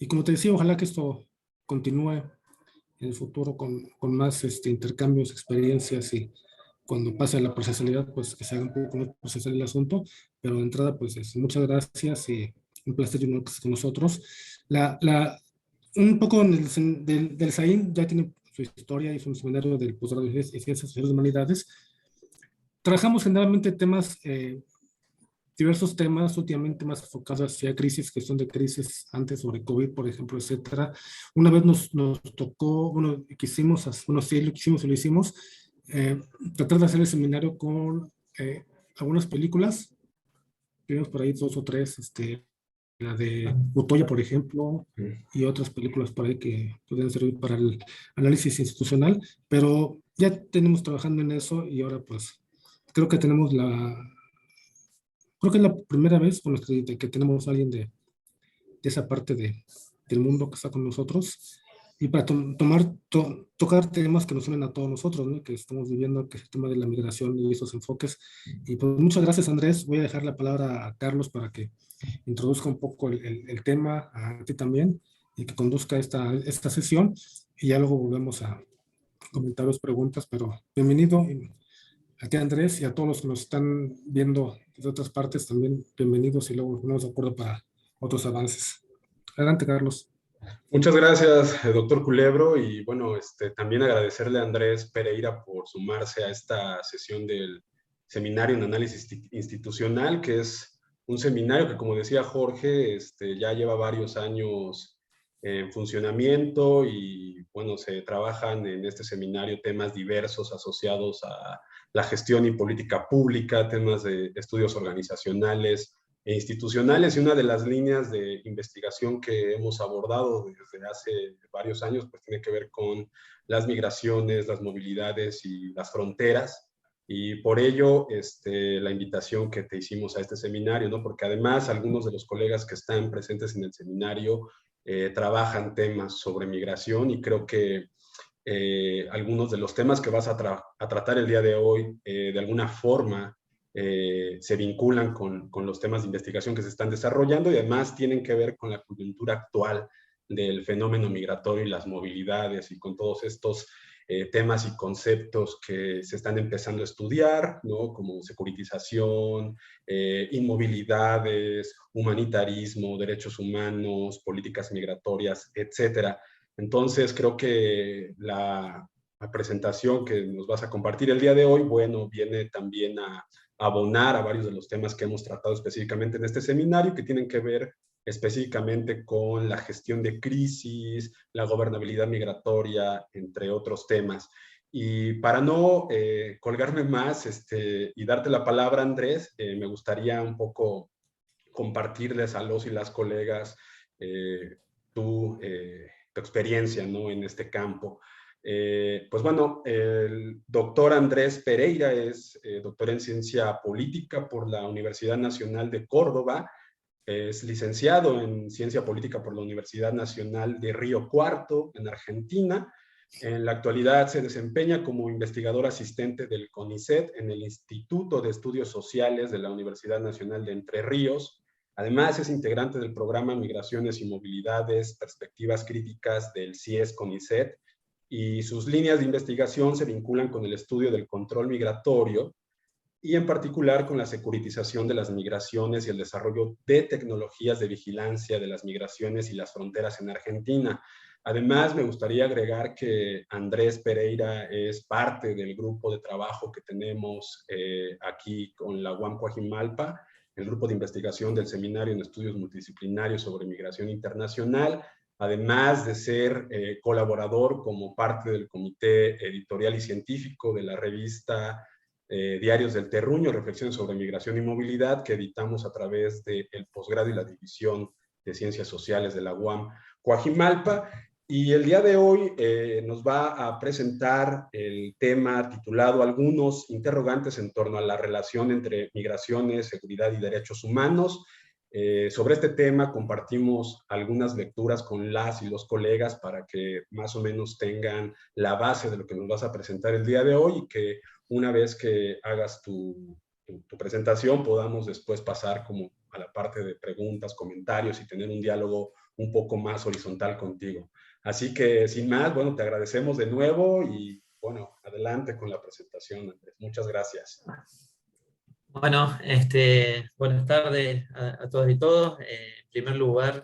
Y como te decía, ojalá que esto continúe en el futuro con más intercambios, experiencias y cuando pase la procesalidad, pues que se haga un poco más procesal el asunto. Pero de entrada, pues muchas gracias y un placer y un honor que estés con nosotros. Un poco del SAIN ya tiene su historia y su seminario del posgrado de Ciencias Sociales y Humanidades. Trabajamos generalmente temas diversos temas, últimamente más enfocados hacia crisis, gestión de crisis antes sobre COVID, por ejemplo, etcétera. Una vez nos tocó, bueno, quisimos, bueno, sí, lo quisimos y lo hicimos, eh, tratar de hacer el seminario con algunas películas, tenemos por ahí dos o tres, la de Utoya, por ejemplo, y otras películas por ahí que pueden servir para el análisis institucional, pero ya tenemos trabajando en eso y ahora pues creo que tenemos creo que es la primera vez con que tenemos a alguien de esa parte del mundo que está con nosotros y para tocar temas que nos unen a todos nosotros, ¿no? Que estamos viviendo, que es el tema de la migración y esos enfoques. Y pues muchas gracias, Andrés. Voy a dejar la palabra a Carlos para que introduzca un poco el tema, a ti también, y que conduzca esta sesión. Y ya luego volvemos a comentar las preguntas, pero bienvenido. A ti, Andrés, y a todos los que nos están viendo de otras partes también, bienvenidos y luego nos ponemos de acuerdo para otros avances. Adelante, Carlos. Muchas gracias, doctor Culebro, y bueno, también agradecerle a Andrés Pereira por sumarse a esta sesión del Seminario en Análisis Institucional, que es un seminario que, como decía Jorge, ya lleva varios años en funcionamiento y, bueno, se trabajan en este seminario temas diversos asociados a la gestión y política pública, temas de estudios organizacionales e institucionales, y una de las líneas de investigación que hemos abordado desde hace varios años pues tiene que ver con las migraciones, las movilidades y las fronteras, y por ello la invitación que te hicimos a este seminario, ¿no? Porque además algunos de los colegas que están presentes en el seminario trabajan temas sobre migración, y creo que algunos de los temas que vas a tratar el día de hoy de alguna forma se vinculan con los temas de investigación que se están desarrollando, y además tienen que ver con la coyuntura actual del fenómeno migratorio y las movilidades, y con todos estos temas y conceptos que se están empezando a estudiar, ¿no? Como securitización, inmovilidades, humanitarismo, derechos humanos, políticas migratorias, etcétera. Entonces, creo que la presentación que nos vas a compartir el día de hoy, bueno, viene también a abonar a varios de los temas que hemos tratado específicamente en este seminario, que tienen que ver específicamente con la gestión de crisis, la gobernabilidad migratoria, entre otros temas. Y para no colgarme más y darte la palabra, Andrés, me gustaría un poco compartirles a los y las colegas tu experiencia, ¿no? En este campo. Pues bueno, el doctor Andrés Pereira es doctor en Ciencia Política por la Universidad Nacional de Córdoba, es licenciado en Ciencia Política por la Universidad Nacional de Río Cuarto, en Argentina. En la actualidad se desempeña como investigador asistente del CONICET en el Instituto de Estudios Sociales de la Universidad Nacional de Entre Ríos. Además, es integrante del programa Migraciones y Movilidades, Perspectivas Críticas del CIES-CONICET, y sus líneas de investigación se vinculan con el estudio del control migratorio y en particular con la securitización de las migraciones y el desarrollo de tecnologías de vigilancia de las migraciones y las fronteras en Argentina. Además, me gustaría agregar que Andrés Pereira es parte del grupo de trabajo que tenemos aquí con la UAM Coajimalpa, el grupo de investigación del Seminario en Estudios Multidisciplinarios sobre Migración Internacional, además de ser colaborador como parte del comité editorial y científico de la revista Diarios del Terruño, Reflexiones sobre Migración y Movilidad, que editamos a través del posgrado y la División de Ciencias Sociales de la UAM Coajimalpa. Y el día de hoy nos va a presentar el tema titulado Algunos interrogantes en torno a la relación entre migraciones, seguridad y derechos humanos. Sobre este tema compartimos algunas lecturas con las y los colegas para que más o menos tengan la base de lo que nos vas a presentar el día de hoy, y que una vez que hagas tu presentación podamos después pasar como a la parte de preguntas, comentarios y tener un diálogo un poco más horizontal contigo. Así que, sin más, bueno, te agradecemos de nuevo y, bueno, adelante con la presentación, Andrés. Muchas gracias. Bueno, buenas tardes a todas y todos. En primer lugar,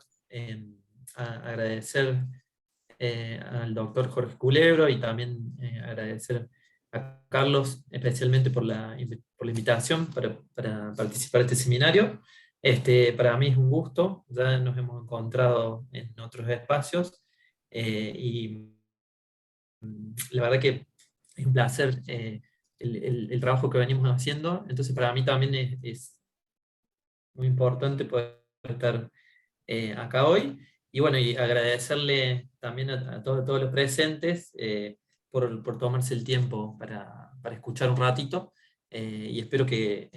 agradecer al doctor Jorge Culebro y también agradecer a Carlos especialmente por la invitación para participar de este seminario. Para mí es un gusto, ya nos hemos encontrado en otros espacios y la verdad que es un placer el trabajo que venimos haciendo, entonces para mí también es muy importante poder estar acá hoy. Y bueno, y agradecerle también a todos los presentes por tomarse el tiempo para escuchar un ratito. Y espero que,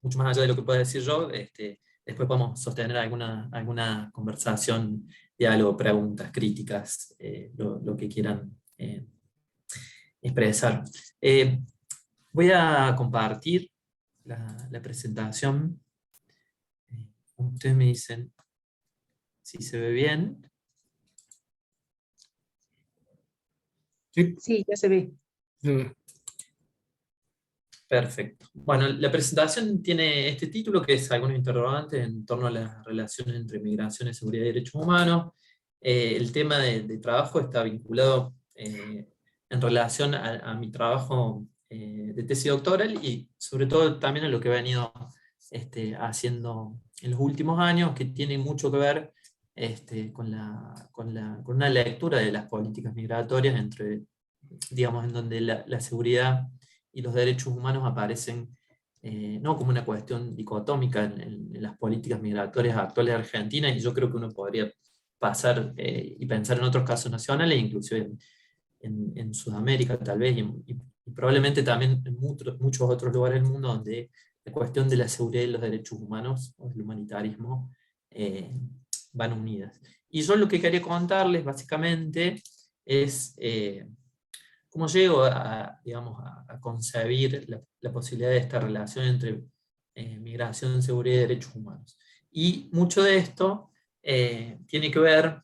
mucho más allá de lo que pueda decir yo, después podamos sostener alguna conversación, diálogo, preguntas, críticas, lo que quieran expresar. Voy a compartir la presentación. Ustedes me dicen si se ve bien. Sí, Sí, ya se ve. Perfecto. Bueno, la presentación tiene este título, que es algunos interrogantes en torno a las relaciones entre migraciones, seguridad y derechos humanos. El tema de trabajo está vinculado en relación a mi trabajo de tesis doctoral y sobre todo también a lo que he venido haciendo en los últimos años, que tiene mucho que ver con una lectura de las políticas migratorias digamos, en donde la seguridad y los derechos humanos aparecen no como una cuestión dicotómica en las políticas migratorias actuales de Argentina, y yo creo que uno podría pasar y pensar en otros casos nacionales, inclusive en Sudamérica tal vez, y probablemente también en muchos otros lugares del mundo donde la cuestión de la seguridad y los derechos humanos o el humanitarismo van unidas. Y yo lo que quería contarles básicamente es cómo llego digamos, a concebir la posibilidad de esta relación entre migración, seguridad y derechos humanos. Y mucho de esto tiene que ver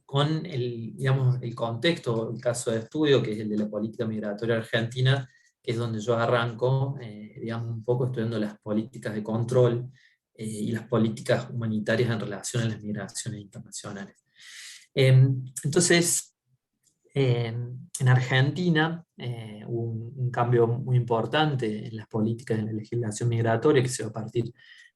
con digamos, el contexto, el caso de estudio, que es el de la política migratoria argentina, que es donde yo arranco, digamos, un poco estudiando las políticas de control y las políticas humanitarias en relación a las migraciones internacionales. Entonces, en Argentina hubo un cambio muy importante en las políticas de la legislación migratoria que se dio a partir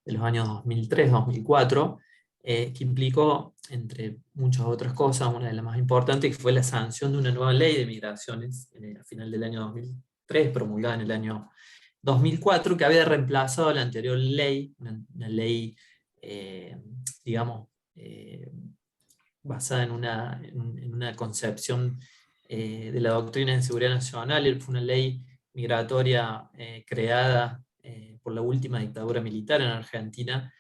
de los años 2003-2004, que implicó, entre muchas otras cosas, una de las más importantes, que fue la sanción de una nueva ley de migraciones a final del año 2003, promulgada en el año 2004, que había reemplazado la anterior ley, una ley, digamos, basada en una concepción de la doctrina de seguridad nacional. Fue una ley migratoria creada por la última dictadura militar en Argentina,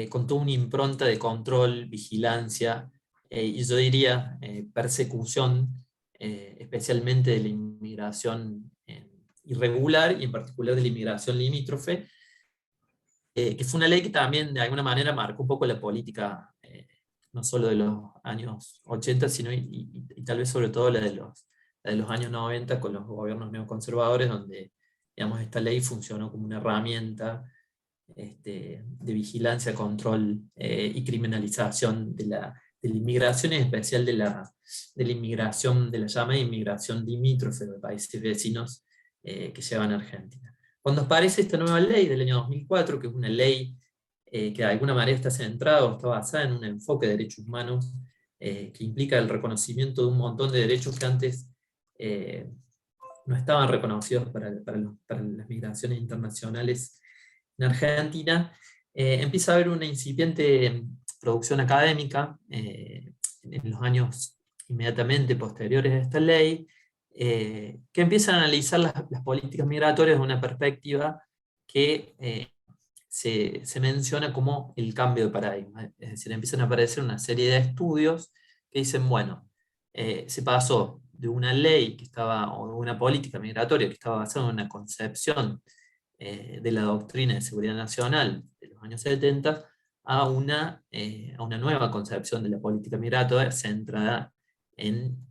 con toda una impronta de control, vigilancia, y yo diría persecución, especialmente de la inmigración irregular y en particular de la inmigración limítrofe, que fue una ley que también de alguna manera marcó un poco la política, no solo de los años 80, sino y tal vez sobre todo la de los años 90 con los gobiernos neoconservadores, donde, digamos, esta ley funcionó como una herramienta de vigilancia, control y criminalización de la inmigración, en especial de la inmigración, de la llamada inmigración limítrofe de países vecinos que llevan a Argentina. Cuando aparece esta nueva ley del año 2004, que es una ley que de alguna manera está centrada o está basada en un enfoque de derechos humanos que implica el reconocimiento de un montón de derechos que antes no estaban reconocidos para las migraciones internacionales en Argentina, empieza a haber una incipiente producción académica en los años inmediatamente posteriores a esta ley, que empiezan a analizar las políticas migratorias de una perspectiva que se menciona como el cambio de paradigma. Es decir, empiezan a aparecer una serie de estudios que dicen, bueno, se pasó de una ley que estaba, o de una política migratoria que estaba basada en una concepción de la doctrina de seguridad nacional de los años 70 a una nueva concepción de la política migratoria centrada en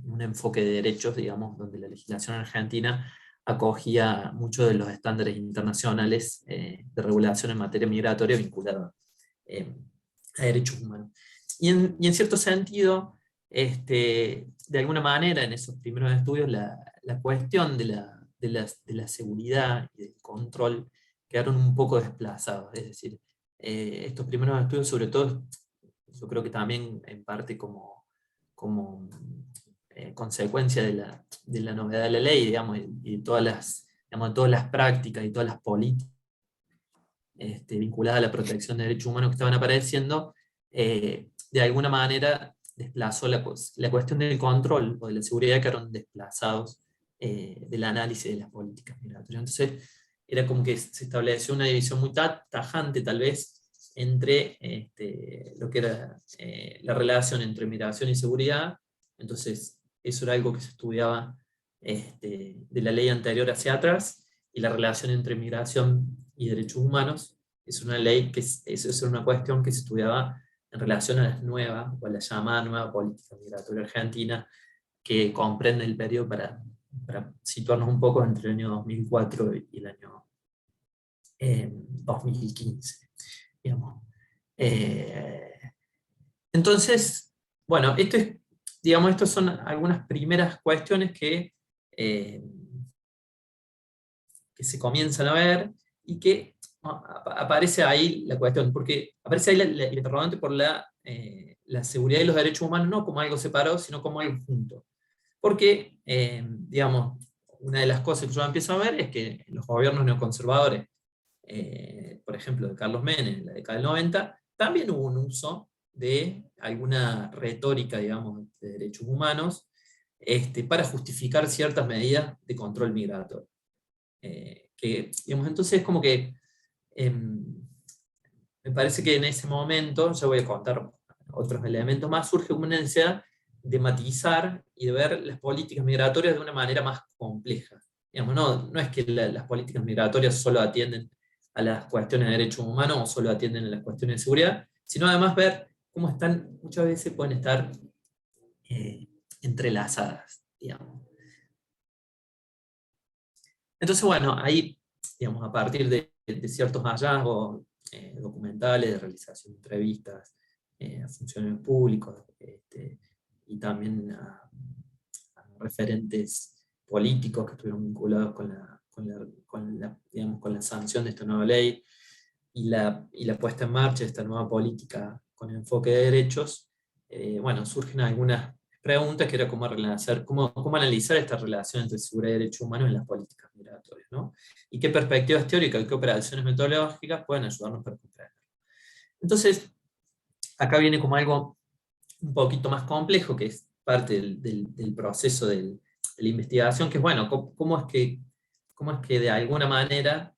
un enfoque de derechos, digamos, donde la legislación argentina acogía muchos de los estándares internacionales de regulación en materia migratoria vinculada a derechos humanos. Y en cierto sentido, de alguna manera, en esos primeros estudios, la cuestión de la seguridad y del control quedaron un poco desplazados. Es decir, estos primeros estudios, sobre todo, yo creo que también en parte como consecuencia de la novedad de la ley, digamos, y todas las prácticas y todas las políticas vinculadas a la protección de derechos humanos que estaban apareciendo, de alguna manera desplazó la cuestión del control o de la seguridad, que eran desplazados del análisis de las políticas migratorias. Entonces, era como que se estableció una división muy tajante, tal vez, entre lo que era la relación entre migración y seguridad. Entonces, eso era algo que se estudiaba de la ley anterior hacia atrás, y la relación entre migración y derechos humanos es una ley es una cuestión que se estudiaba en relación a las nuevas, o a la llamada nueva política migratoria argentina, que comprende el periodo, para situarnos un poco, entre el año 2004 y el año 2015, digamos. Entonces, bueno, estas son algunas primeras cuestiones que se comienzan a ver, y que aparece ahí la cuestión, porque aparece ahí la interrogante por la seguridad y los derechos humanos, no como algo separado, sino como algo junto. Porque, digamos, una de las cosas que yo empiezo a ver es que los gobiernos neoconservadores, por ejemplo, de Carlos Menem, en la década del 90, también hubo un uso de alguna retórica, digamos, de derechos humanos, para justificar ciertas medidas de control migratorio. Digamos, entonces, como que me parece que en ese momento, ya voy a contar otros elementos más, surge una necesidad de matizar y de ver las políticas migratorias de una manera más compleja. Digamos, no es que las políticas migratorias solo atienden a las cuestiones de derechos humanos o solo atienden a las cuestiones de seguridad, sino además ver cómo muchas veces pueden estar entrelazadas, digamos. Entonces, bueno, ahí, digamos, a partir de ciertos hallazgos documentales, de realización de entrevistas a funcionarios públicos, y también a referentes políticos que estuvieron vinculados con la sanción de esta nueva ley, y la puesta en marcha de esta nueva política con enfoque de derechos, bueno, surgen algunas preguntas, que era cómo analizar esta relación entre seguridad y derechos humanos en las políticas migratorias, ¿no? Y qué perspectivas teóricas y qué operaciones metodológicas pueden ayudarnos para comprender. Entonces, acá viene como algo un poquito más complejo, que es parte del proceso de la investigación, que es, bueno, cómo es que de alguna manera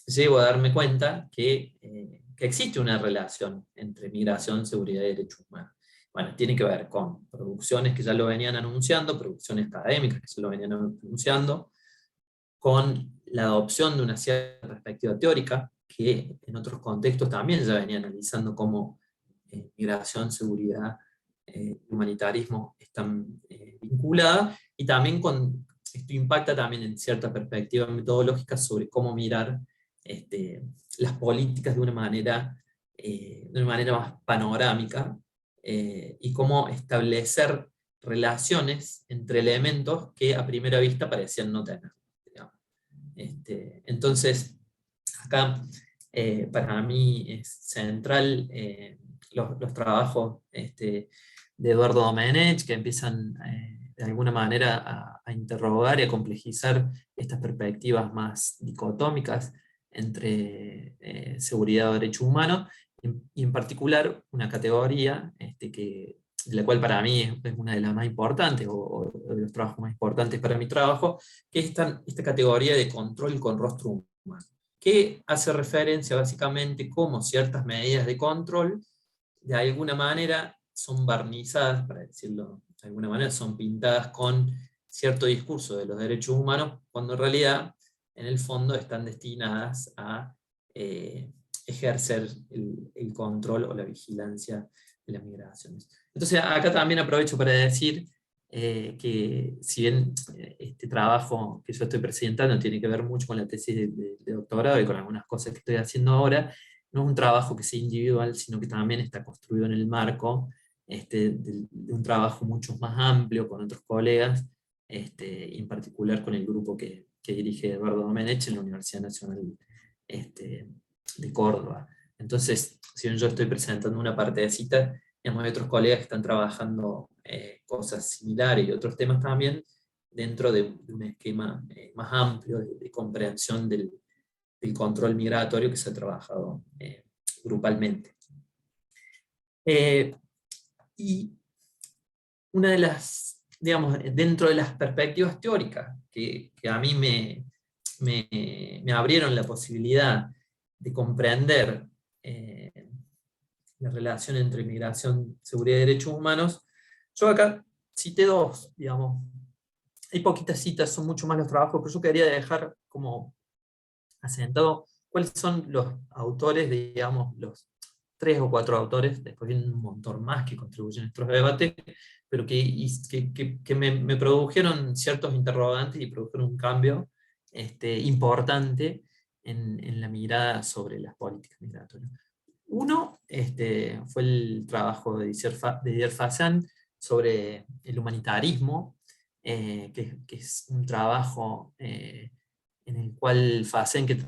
llego a darme cuenta que existe una relación entre migración, seguridad y derechos humanos. Bueno, tiene que ver con producciones que ya lo venían anunciando, producciones académicas que ya lo venían anunciando, con la adopción de una cierta perspectiva teórica, que en otros contextos también ya venía analizando cómo migración, seguridad, humanitarismo están vinculadas, y también esto impacta también en cierta perspectiva metodológica sobre cómo mirar las políticas de una manera más panorámica, y cómo establecer relaciones entre elementos que a primera vista parecían no tener, digamos. Entonces, acá para mí es central los trabajos de Eduardo Domenech, que empiezan de alguna manera a interrogar y a complejizar estas perspectivas más dicotómicas entre seguridad o derechos humanos, y en particular una categoría de la cual para mí es una de las más importantes, o de los trabajos más importantes para mi trabajo, que es esta categoría de control con rostro humano, que hace referencia básicamente cómo ciertas medidas de control de alguna manera son barnizadas, para decirlo de alguna manera, son pintadas con cierto discurso de los derechos humanos, cuando en realidad, en el fondo, están destinadas a ejercer el control o la vigilancia de las migraciones. Entonces acá también aprovecho para decir que si bien este trabajo que yo estoy presentando tiene que ver mucho con la tesis de doctorado y con algunas cosas que estoy haciendo ahora, no es un trabajo que sea individual, sino que también está construido en el marco de un trabajo mucho más amplio con otros colegas, en particular con el grupo que dirige Eduardo Domenech en la Universidad Nacional de Córdoba. Entonces, si bien yo estoy presentando una partecita, hay otros colegas que están trabajando cosas similares y otros temas también dentro de un esquema más amplio de comprensión del control migratorio que se ha trabajado grupalmente. Y una de las, digamos, dentro de las perspectivas teóricas que a mí me abrieron la posibilidad de comprender la relación entre migración, seguridad y derechos humanos, yo acá cité dos, digamos. Hay poquitas citas, son mucho más los trabajos, pero yo quería dejar como asentado cuáles son los autores, digamos, los 3 o 4 autores, después vienen un montón más que contribuyen a estos debates, pero que me produjeron ciertos interrogantes y produjeron un cambio importante en la mirada sobre las políticas migratorias. Uno fue el trabajo de Didier Fassin sobre el humanitarismo, que es un trabajo en el cual Fassin, que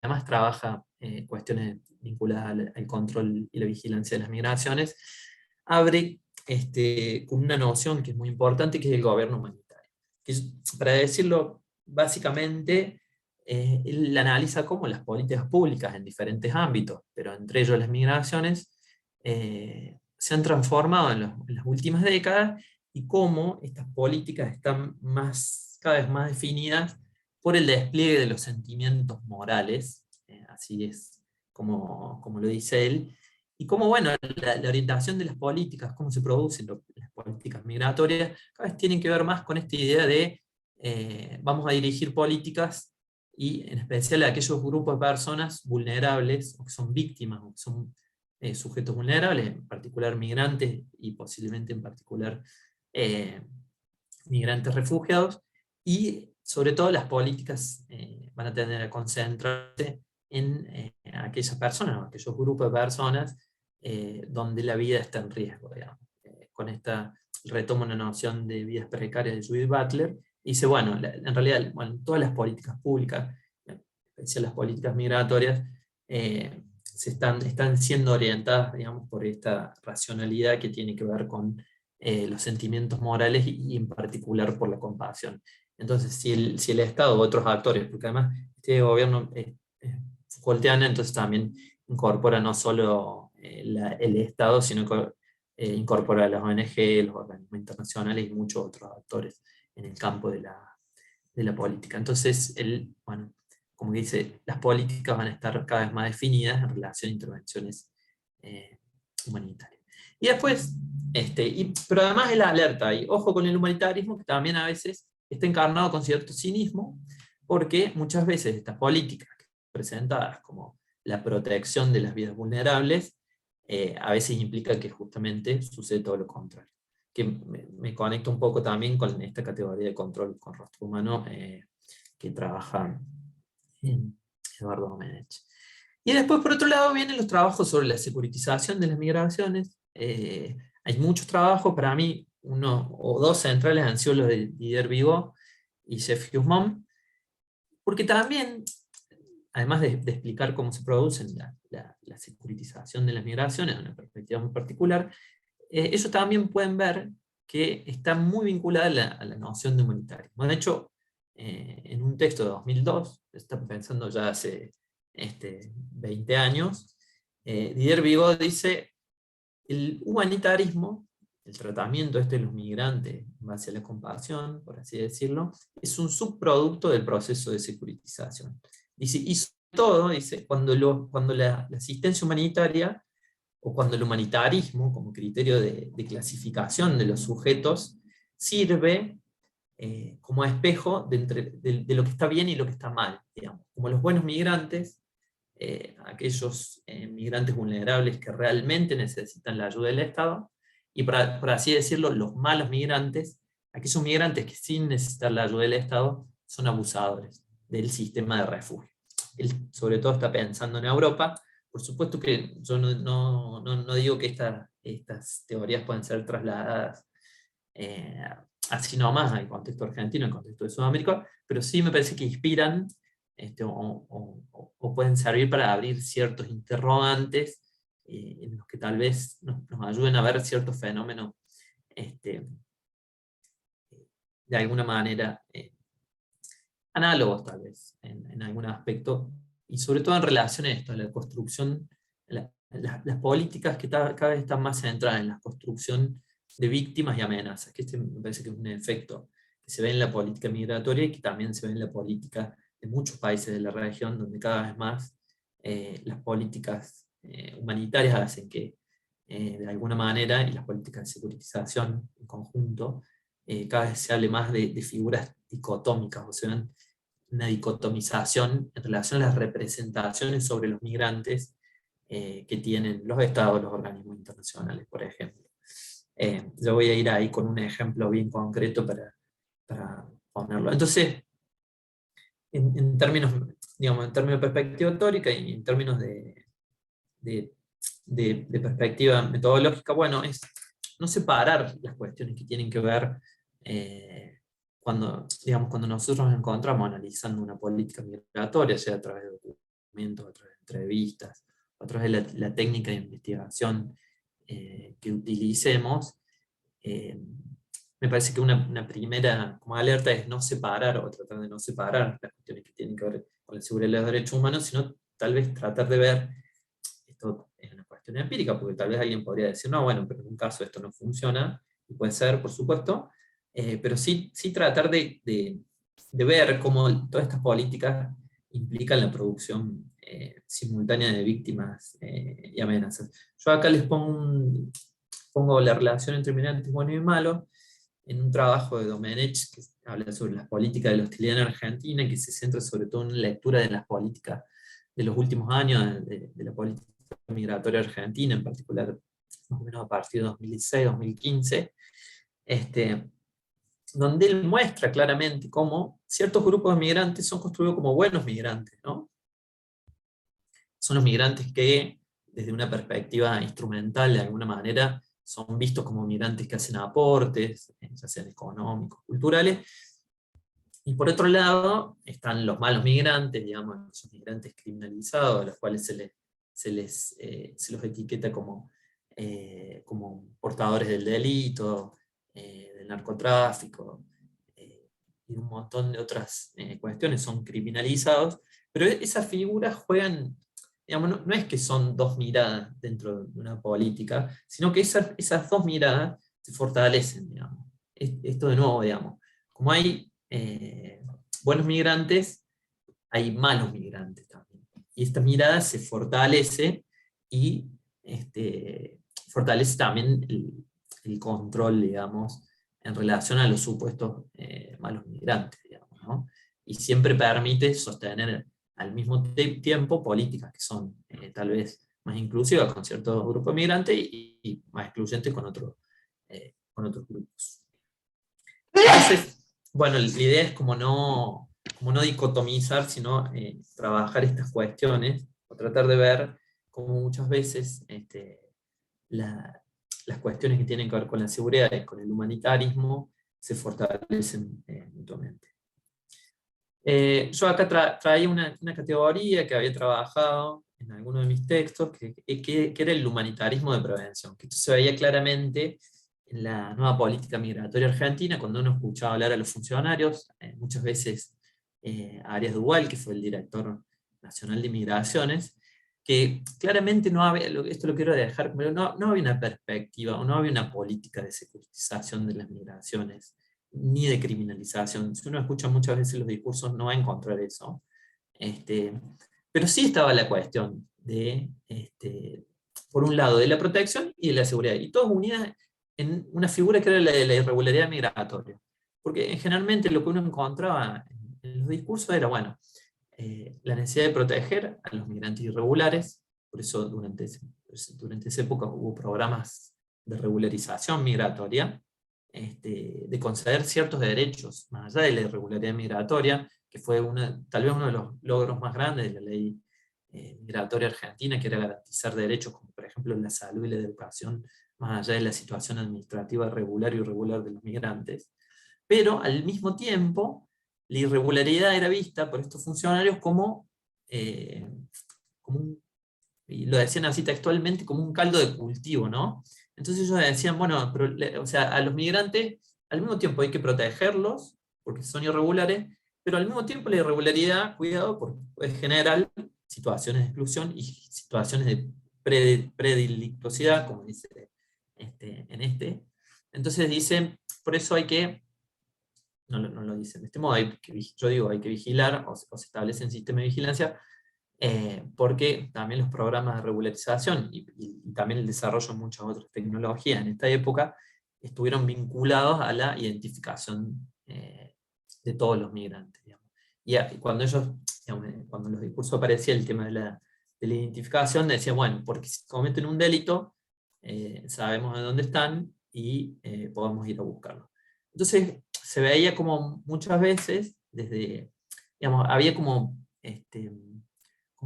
además trabaja cuestiones vinculadas al control y la vigilancia de las migraciones, abre con una noción que es muy importante, que es el gobierno humanitario. Que para decirlo básicamente, él analiza cómo las políticas públicas en diferentes ámbitos, pero entre ellos las migraciones, se han transformado en las últimas décadas y cómo estas políticas están cada vez más definidas por el despliegue de los sentimientos morales, así es como lo dice él, y cómo, bueno, la orientación de las políticas, cómo se producen las políticas migratorias, cada vez tienen que ver más con esta idea de vamos a dirigir políticas y en especial a aquellos grupos de personas vulnerables, o que son víctimas, o que son sujetos vulnerables, en particular migrantes y posiblemente en particular migrantes refugiados, y sobre todo las políticas van a tener que concentrarse en aquellas personas, aquellos grupos de personas donde la vida está en riesgo, digamos. Con esta retomo una noción de vidas precarias de Judith Butler, y dice, bueno, en realidad, bueno, todas las políticas públicas, en especial las políticas migratorias, están siendo orientadas, digamos, por esta racionalidad que tiene que ver con los sentimientos morales y en particular por la compasión. Entonces, si el Estado u otros actores, porque además este gobierno Foucaultiano, entonces también incorpora no solo el Estado, sino que incorpora a las ONG, los organismos internacionales y muchos otros actores en el campo de la política. Entonces, bueno, como dice, las políticas van a estar cada vez más definidas en relación a intervenciones humanitarias. Y después, pero además él alerta, y ojo con el humanitarismo, que también a veces está encarnado con cierto cinismo, porque muchas veces estas políticas presentadas como la protección de las vidas vulnerables, a veces implica que justamente sucede todo lo contrario. Que me conecto un poco también con esta categoría de control con rostro humano que trabaja Eduardo Domenech. Y después, por otro lado, vienen los trabajos sobre la securitización de las migraciones. Hay muchos trabajos, para mí, uno o dos centrales han sido los de Didier Vigo y Jeff Hussman, porque también, además de explicar cómo se produce la securitización de las migraciones en una perspectiva muy particular, ellos también pueden ver que está muy vinculada a la noción de humanitarismo. De hecho, en un texto de 2002, están pensando ya hace 20 años, Didier Vigo dice: el humanitarismo, el tratamiento de los migrantes en base a la compasión, por así decirlo, es un subproducto del proceso de securitización. Dice, y sobre todo, dice, cuando la asistencia humanitaria, o cuando el humanitarismo, como criterio de clasificación de los sujetos, sirve como espejo de lo que está bien y lo que está mal, digamos. Como los buenos migrantes aquellos migrantes vulnerables que realmente necesitan la ayuda del Estado, y por así decirlo, los malos migrantes, aquellos migrantes que sin necesitar la ayuda del Estado son abusadores del sistema de refugio. Él sobre todo está pensando en Europa. Por supuesto que yo no digo que estas teorías pueden ser trasladadas así nomás al contexto argentino, al contexto de Sudamérica, pero sí me parece que inspiran o pueden servir para abrir ciertos interrogantes en los que tal vez nos ayuden a ver ciertos fenómenos de alguna manera análogos tal vez en algún aspecto, y sobre todo en relación a esto, a la construcción, las políticas que cada vez están más centradas en la construcción de víctimas y amenazas, que me parece que es un efecto que se ve en la política migratoria y que también se ve en la política de muchos países de la región, donde cada vez más las políticas humanitarias hacen que, de alguna manera, y las políticas de securitización en conjunto, cada vez se hable más de figuras dicotómicas, o sea, una dicotomización en relación a las representaciones sobre los migrantes que tienen los estados, los organismos internacionales, por ejemplo. Yo voy a ir ahí con un ejemplo bien concreto para ponerlo. Entonces, en términos, digamos, en términos de perspectiva teórica y en términos de perspectiva metodológica, bueno, es no separar las cuestiones que tienen que ver cuando nosotros nos encontramos analizando una política migratoria, sea a través de documentos, a través de entrevistas, a través de la técnica de investigación que utilicemos. Me parece que una primera como alerta es no separar, o tratar de no separar las cuestiones que tienen que ver con la seguridad de los derechos humanos, sino tal vez tratar de ver, esto es una cuestión empírica, porque tal vez alguien podría decir, no, bueno, pero en un caso esto no funciona, y puede ser, por supuesto, pero sí tratar de ver cómo todas estas políticas implican la producción simultánea de víctimas y amenazas. Yo acá les pongo la relación entre migrantes buenos y malos, en un trabajo de Domenech que habla sobre las políticas de la hostilidad en Argentina, que se centra sobre todo en la lectura de las políticas de los últimos años, de la política migratoria argentina, en particular más o menos a partir de 2016-2015, donde él muestra claramente cómo ciertos grupos de migrantes son construidos como buenos migrantes, ¿no? Son los migrantes que, desde una perspectiva instrumental, de alguna manera, son vistos como migrantes que hacen aportes, ya sean económicos, culturales. Y por otro lado, están los malos migrantes, digamos, esos migrantes criminalizados, a los cuales se los etiqueta como portadores del delito, del narcotráfico, y un montón de otras cuestiones, son criminalizados, pero esas figuras juegan, digamos, no es que son dos miradas dentro de una política, sino que esas dos miradas se fortalecen, digamos. Esto de nuevo, digamos, como hay buenos migrantes, hay malos migrantes también. Y esta mirada se fortalece y fortalece también el control, digamos, en relación a los supuestos malos migrantes, digamos, ¿no? Y siempre permite sostener al mismo tiempo políticas que son tal vez más inclusivas con ciertos grupos migrantes y más excluyentes con otros grupos. Entonces, bueno, la idea es como no dicotomizar, sino trabajar estas cuestiones, o tratar de ver cómo muchas veces las cuestiones que tienen que ver con la seguridad y con el humanitarismo se fortalecen mutuamente. Yo acá traía una categoría que había trabajado en alguno de mis textos, que era el humanitarismo de prevención, que esto se veía claramente en la nueva política migratoria argentina, cuando uno escuchaba hablar a los funcionarios, muchas veces Arias Duval, que fue el director nacional de migraciones, que claramente no había, esto lo quiero dejar, pero no había una perspectiva, o no había una política de securitización de las migraciones, ni de criminalización. Si uno escucha muchas veces los discursos, no va a encontrar eso. Pero sí estaba la cuestión de, por un lado, de la protección y de la seguridad, y todas unidas en una figura que era la de la irregularidad migratoria. Porque generalmente lo que uno encontraba en los discursos era, bueno, la necesidad de proteger a los migrantes irregulares. Por eso durante esa época hubo programas de regularización migratoria, de conceder ciertos derechos, más allá de la irregularidad migratoria, que fue tal vez uno de los logros más grandes de la ley migratoria argentina, que era garantizar derechos como por ejemplo la salud y la educación, más allá de la situación administrativa regular y irregular de los migrantes. Pero al mismo tiempo, la irregularidad era vista por estos funcionarios como y lo decían así textualmente, como un caldo de cultivo, ¿no? Entonces ellos decían, bueno, pero, o sea, a los migrantes al mismo tiempo hay que protegerlos, porque son irregulares, pero al mismo tiempo la irregularidad, cuidado, porque puede generar situaciones de exclusión y situaciones de predilictuosidad, como dice Entonces dicen, por eso hay que, no lo dicen de este modo, yo digo, hay que vigilar, o se establece un sistema de vigilancia, porque también los programas de regularización y también el desarrollo de muchas otras tecnologías en esta época estuvieron vinculados a la identificación de todos los migrantes. Digamos. Y cuando cuando en los discursos aparecía el tema de la identificación, decían, bueno, porque si cometen un delito, sabemos de dónde están y podemos ir a buscarlos. Entonces se veía como muchas veces, había como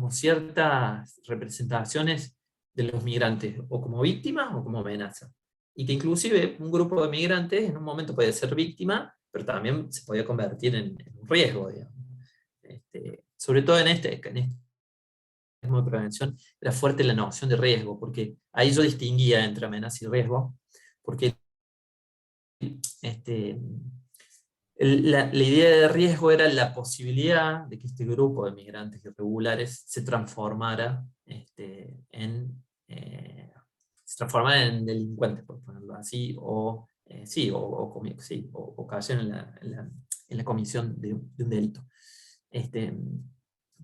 ciertas representaciones de los migrantes, o como víctimas o como amenazas. Y que inclusive un grupo de migrantes en un momento puede ser víctima, pero también se podía convertir en un riesgo, digamos. Sobre todo en este mecanismo de prevención, era fuerte la noción de riesgo, porque ahí yo distinguía entre amenaza y riesgo, porque la idea de riesgo era la posibilidad de que este grupo de migrantes irregulares se transformara en delincuentes, por ponerlo así, o cayeran en la comisión de un delito.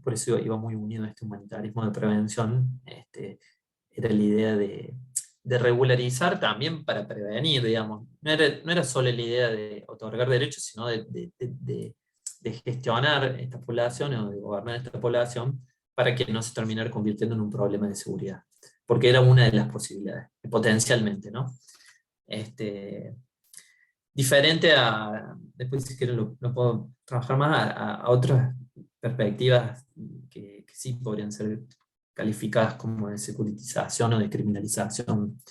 Por eso iba muy unido a este humanitarismo de prevención, era la idea de regularizar también para prevenir, digamos. No era solo la idea de otorgar derechos, sino de gestionar esta población o de gobernar esta población para que no se terminara convirtiendo en un problema de seguridad. Porque era una de las posibilidades, potencialmente, ¿no? Diferente a, después si quieren lo puedo trabajar más, a otras perspectivas que sí podrían ser calificadas como de securitización o de criminalización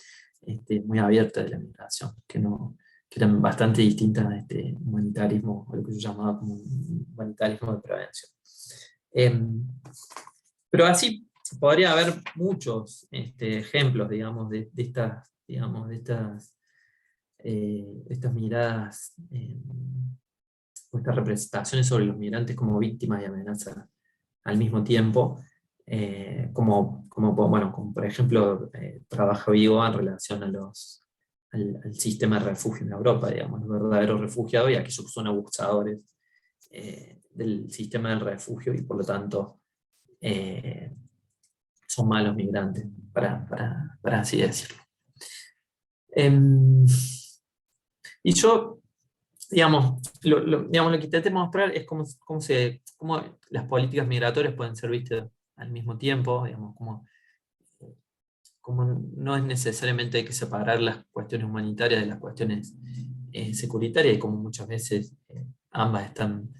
muy abierta de la migración, que eran bastante distintas a este humanitarismo, o lo que yo llamaba como un humanitarismo de prevención. Pero así podría haber muchos ejemplos, digamos, de estas miradas, o estas representaciones sobre los migrantes como víctimas y amenazas al mismo tiempo, como por ejemplo Trabajo Vivo en relación al sistema de refugio en Europa, digamos, los verdaderos refugiados y aquellos que son abusadores del sistema del refugio y por lo tanto son malos migrantes, para así decirlo. Y yo, digamos, lo que intenté mostrar es cómo las políticas migratorias pueden ser vistas al mismo tiempo, digamos, como no es necesariamente hay que separar las cuestiones humanitarias de las cuestiones securitarias, y como muchas veces ambas están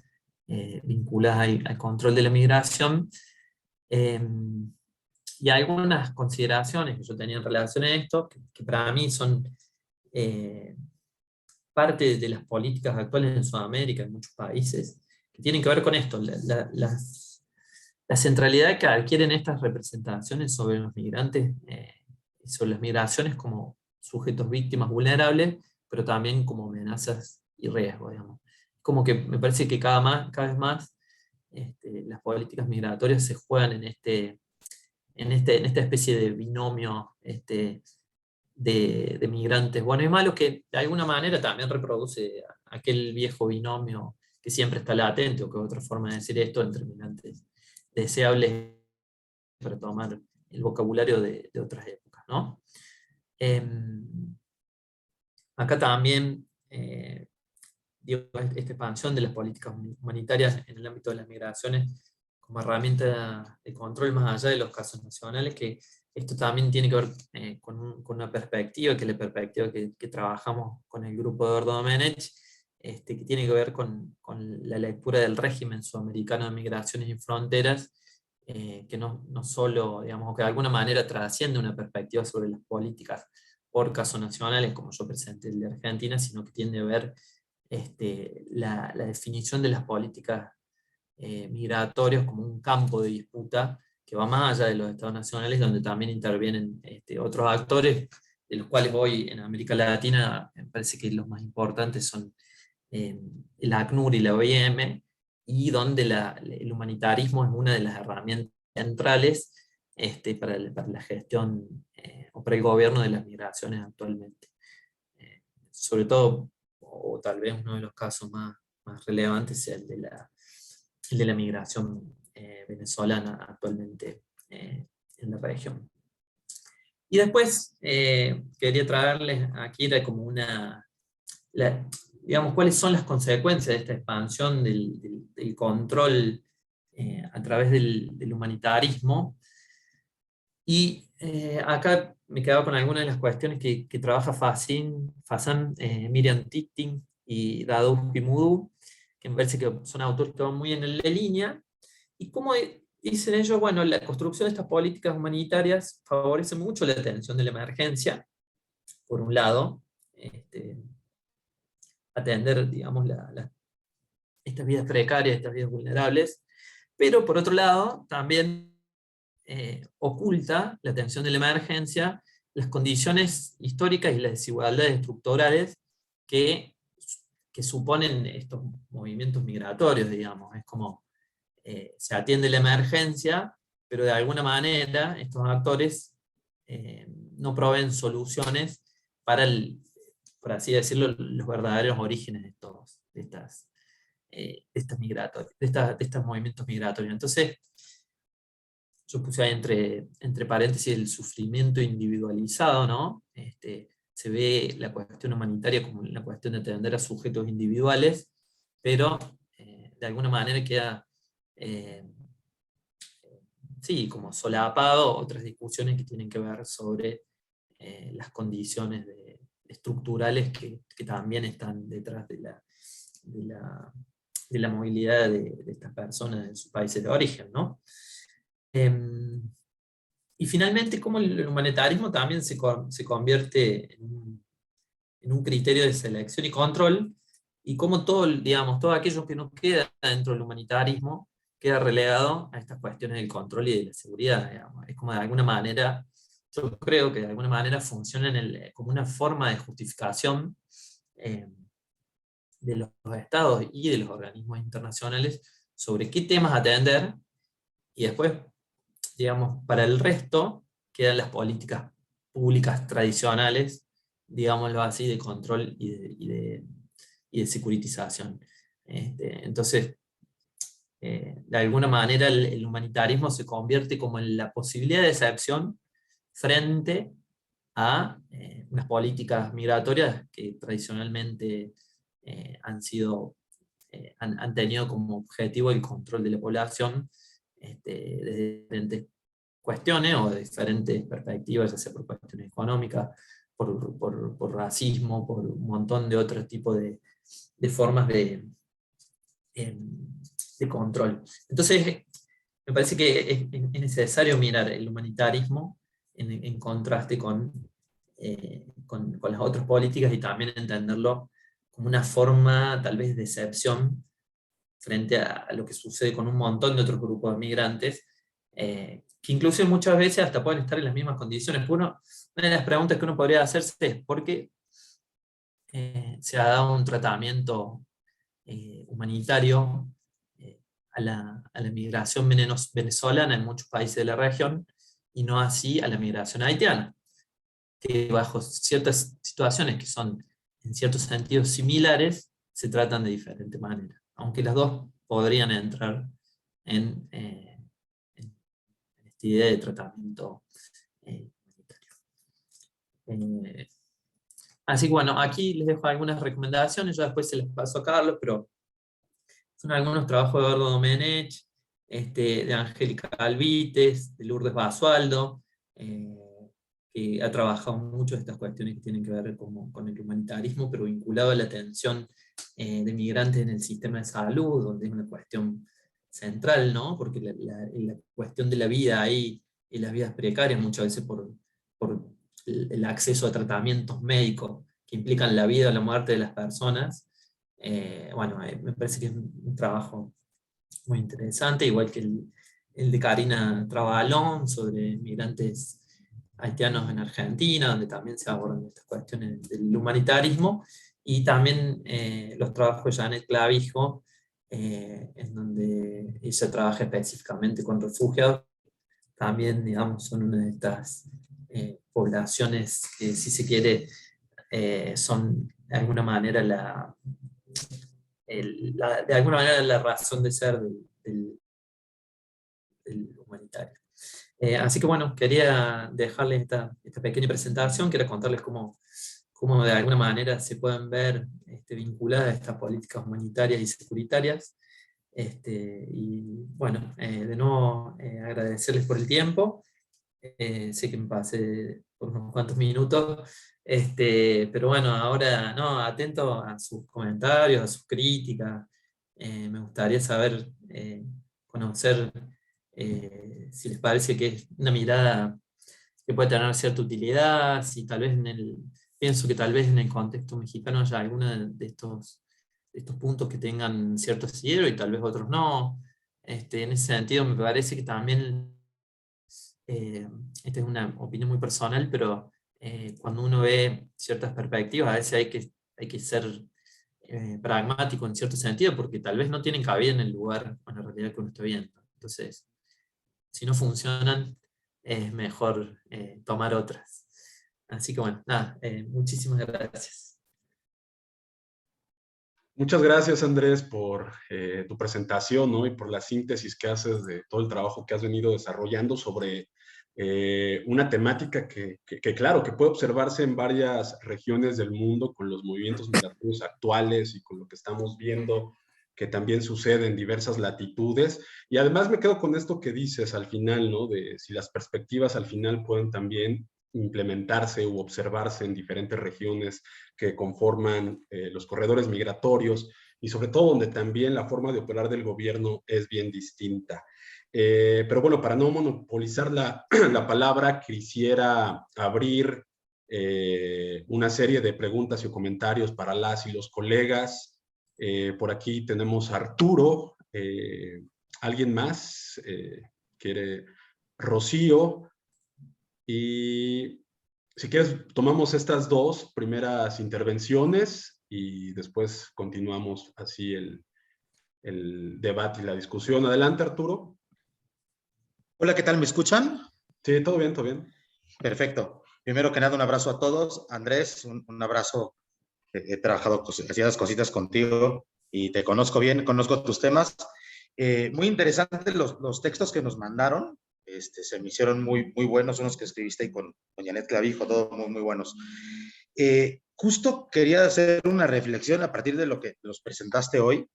vinculadas al control de la migración. Y algunas consideraciones que yo tenía en relación a esto, que para mí son parte de las políticas actuales en Sudamérica, en muchos países, que tienen que ver con esto, la centralidad que adquieren estas representaciones sobre los migrantes, sobre las migraciones como sujetos víctimas vulnerables, pero también como amenazas y riesgos, digamos. Como que me parece que cada vez más las políticas migratorias se juegan en esta especie de binomio de migrantes buenos y malos, que de alguna manera también reproduce aquel viejo binomio que siempre está latente, o que es otra forma de decir esto, entre migrantes deseables, para tomar el vocabulario de otras épocas, ¿no? Acá también esta expansión de las políticas humanitarias en el ámbito de las migraciones como herramienta de control más allá de los casos nacionales, que esto también tiene que ver con una perspectiva, que es la perspectiva que trabajamos con el grupo de Eduardo Domenech, que tiene que ver con la lectura del régimen sudamericano de migraciones y fronteras, que no solo, digamos, que de alguna manera trasciende una perspectiva sobre las políticas por casos nacionales, como yo presenté el de Argentina, sino que tiende a ver la definición de las políticas migratorias como un campo de disputa que va más allá de los estados nacionales, donde también intervienen otros actores, de los cuales hoy en América Latina me parece que los más importantes son el ACNUR y la OIM, y donde el humanitarismo es una de las herramientas centrales para la gestión o para el gobierno de las migraciones actualmente. Sobre todo, o tal vez uno de los casos más relevantes, es el de la migración venezolana actualmente en la región. Y después quería traerles aquí como digamos, cuáles son las consecuencias de esta expansión del control a través del humanitarismo. Y acá me quedaba con algunas de las cuestiones que trabaja Fasan, Miriam Titting y Dadou Pimudou, que me parece que son autores que van muy en la línea. Y como dicen ellos, bueno, la construcción de estas políticas humanitarias favorece mucho la atención de la emergencia, por un lado, atender, digamos, estas vidas precarias, estas vidas vulnerables, pero por otro lado, también oculta la atención de la emergencia las condiciones históricas y las desigualdades estructurales que suponen estos movimientos migratorios, digamos. Es como se atiende la emergencia, pero de alguna manera estos actores no proveen soluciones para, por así decirlo, los verdaderos orígenes de estos movimientos migratorios. Entonces, yo puse ahí entre paréntesis el sufrimiento individualizado, ¿no? Se ve la cuestión humanitaria como la cuestión de atender a sujetos individuales, pero de alguna manera queda sí, como solapado otras discusiones que tienen que ver sobre las condiciones estructurales que también están detrás de la movilidad de estas personas en sus países de origen, ¿no? Y finalmente, cómo el humanitarismo también se convierte en un criterio de selección y control, y cómo todo aquello que no queda dentro del humanitarismo queda relegado a estas cuestiones del control y de la seguridad, digamos. Es como de alguna manera, yo creo que de alguna manera funciona como una forma de justificación de los estados y de los organismos internacionales sobre qué temas atender, y después, digamos, para el resto quedan las políticas públicas tradicionales, digámoslo así, de control y de securitización. Entonces, de alguna manera el humanitarismo se convierte como en la posibilidad de excepción frente a unas políticas migratorias que tradicionalmente han tenido como objetivo el control de la población desde diferentes cuestiones o de diferentes perspectivas, ya sea por cuestiones económicas, por racismo, por un montón de otros tipos de formas de control. Entonces, me parece que es necesario mirar el humanitarismo en contraste con las otras políticas, y también entenderlo como una forma tal vez de excepción frente a lo que sucede con un montón de otros grupos de migrantes, que incluso muchas veces hasta pueden estar en las mismas condiciones. Una de las preguntas que uno podría hacerse es ¿por qué se ha dado un tratamiento humanitario a la migración venezolana en muchos países de la región y no así a la migración haitiana, que bajo ciertas situaciones que son en ciertos sentidos similares se tratan de diferente manera, aunque las dos podrían entrar en esta idea de tratamiento humanitario. Así que bueno, aquí les dejo algunas recomendaciones, yo después se las paso a Carlos, pero son algunos trabajos de Eduardo Domenech, de Angélica Alvites, de Lourdes Basualdo, que ha trabajado mucho estas cuestiones que tienen que ver con el humanitarismo, pero vinculado a la atención de migrantes en el sistema de salud, donde es una cuestión central, ¿no? Porque la cuestión de la vida ahí y las vidas precarias, muchas veces por el acceso a tratamientos médicos que implican la vida o la muerte de las personas, me parece que es un trabajo muy interesante, igual que el de Karina Trabalón sobre migrantes haitianos en Argentina, donde también se abordan estas cuestiones del humanitarismo, y también los trabajos de Janet Clavijo, en donde ella trabaja específicamente con refugiados, también, digamos, son una de estas poblaciones que, si se quiere, son de alguna manera de alguna manera la razón de ser del humanitario. Así que bueno, quería dejarles esta pequeña presentación, quería contarles cómo de alguna manera se pueden ver vinculadas estas políticas humanitarias y securitarias. Y bueno, de nuevo agradecerles por el tiempo. Sé que me pasé por unos cuantos minutos, pero bueno, ahora no, atento a sus comentarios, a sus críticas. Me gustaría saber, conocer si les parece que es una mirada que puede tener cierta utilidad, si tal vez pienso que tal vez en el contexto mexicano haya alguno de estos puntos que tengan cierto asidero y tal vez otros no. En ese sentido me parece que también, esta es una opinión muy personal, pero cuando uno ve ciertas perspectivas, a veces hay que ser pragmático en cierto sentido, porque tal vez no tienen cabida en el lugar o en la realidad que uno está viendo. Entonces, si no funcionan, es mejor tomar otras. Así que bueno, nada, muchísimas gracias. Muchas gracias, Andrés, por tu presentación, ¿no? Y por la síntesis que haces de todo el trabajo que has venido desarrollando sobre una temática que, claro, que puede observarse en varias regiones del mundo con los movimientos migratorios actuales y con lo que estamos viendo que también sucede en diversas latitudes. Y además me quedo con esto que dices al final, ¿no? De si las perspectivas al final pueden también implementarse u observarse en diferentes regiones que conforman los corredores migratorios y sobre todo donde también la forma de operar del gobierno es bien distinta. Pero bueno, para no monopolizar la palabra, quisiera abrir una serie de preguntas y comentarios para las y los colegas. Por aquí tenemos a Arturo. ¿Alguien más? ¿Quiere? Rocío. Y si quieres, tomamos estas dos primeras intervenciones y después continuamos así el debate y la discusión. Adelante, Arturo. Hola, ¿qué tal? ¿Me escuchan? Sí, todo bien, todo bien. Perfecto. Primero que nada, un abrazo a todos. Andrés, un abrazo. He trabajado haciendo cositas contigo y te conozco bien, conozco tus temas. Muy interesantes los textos que nos mandaron. Se me hicieron muy, muy buenos, unos que escribiste ahí con Janet Clavijo, todos muy, muy buenos. Justo quería hacer una reflexión a partir de lo que nos presentaste hoy,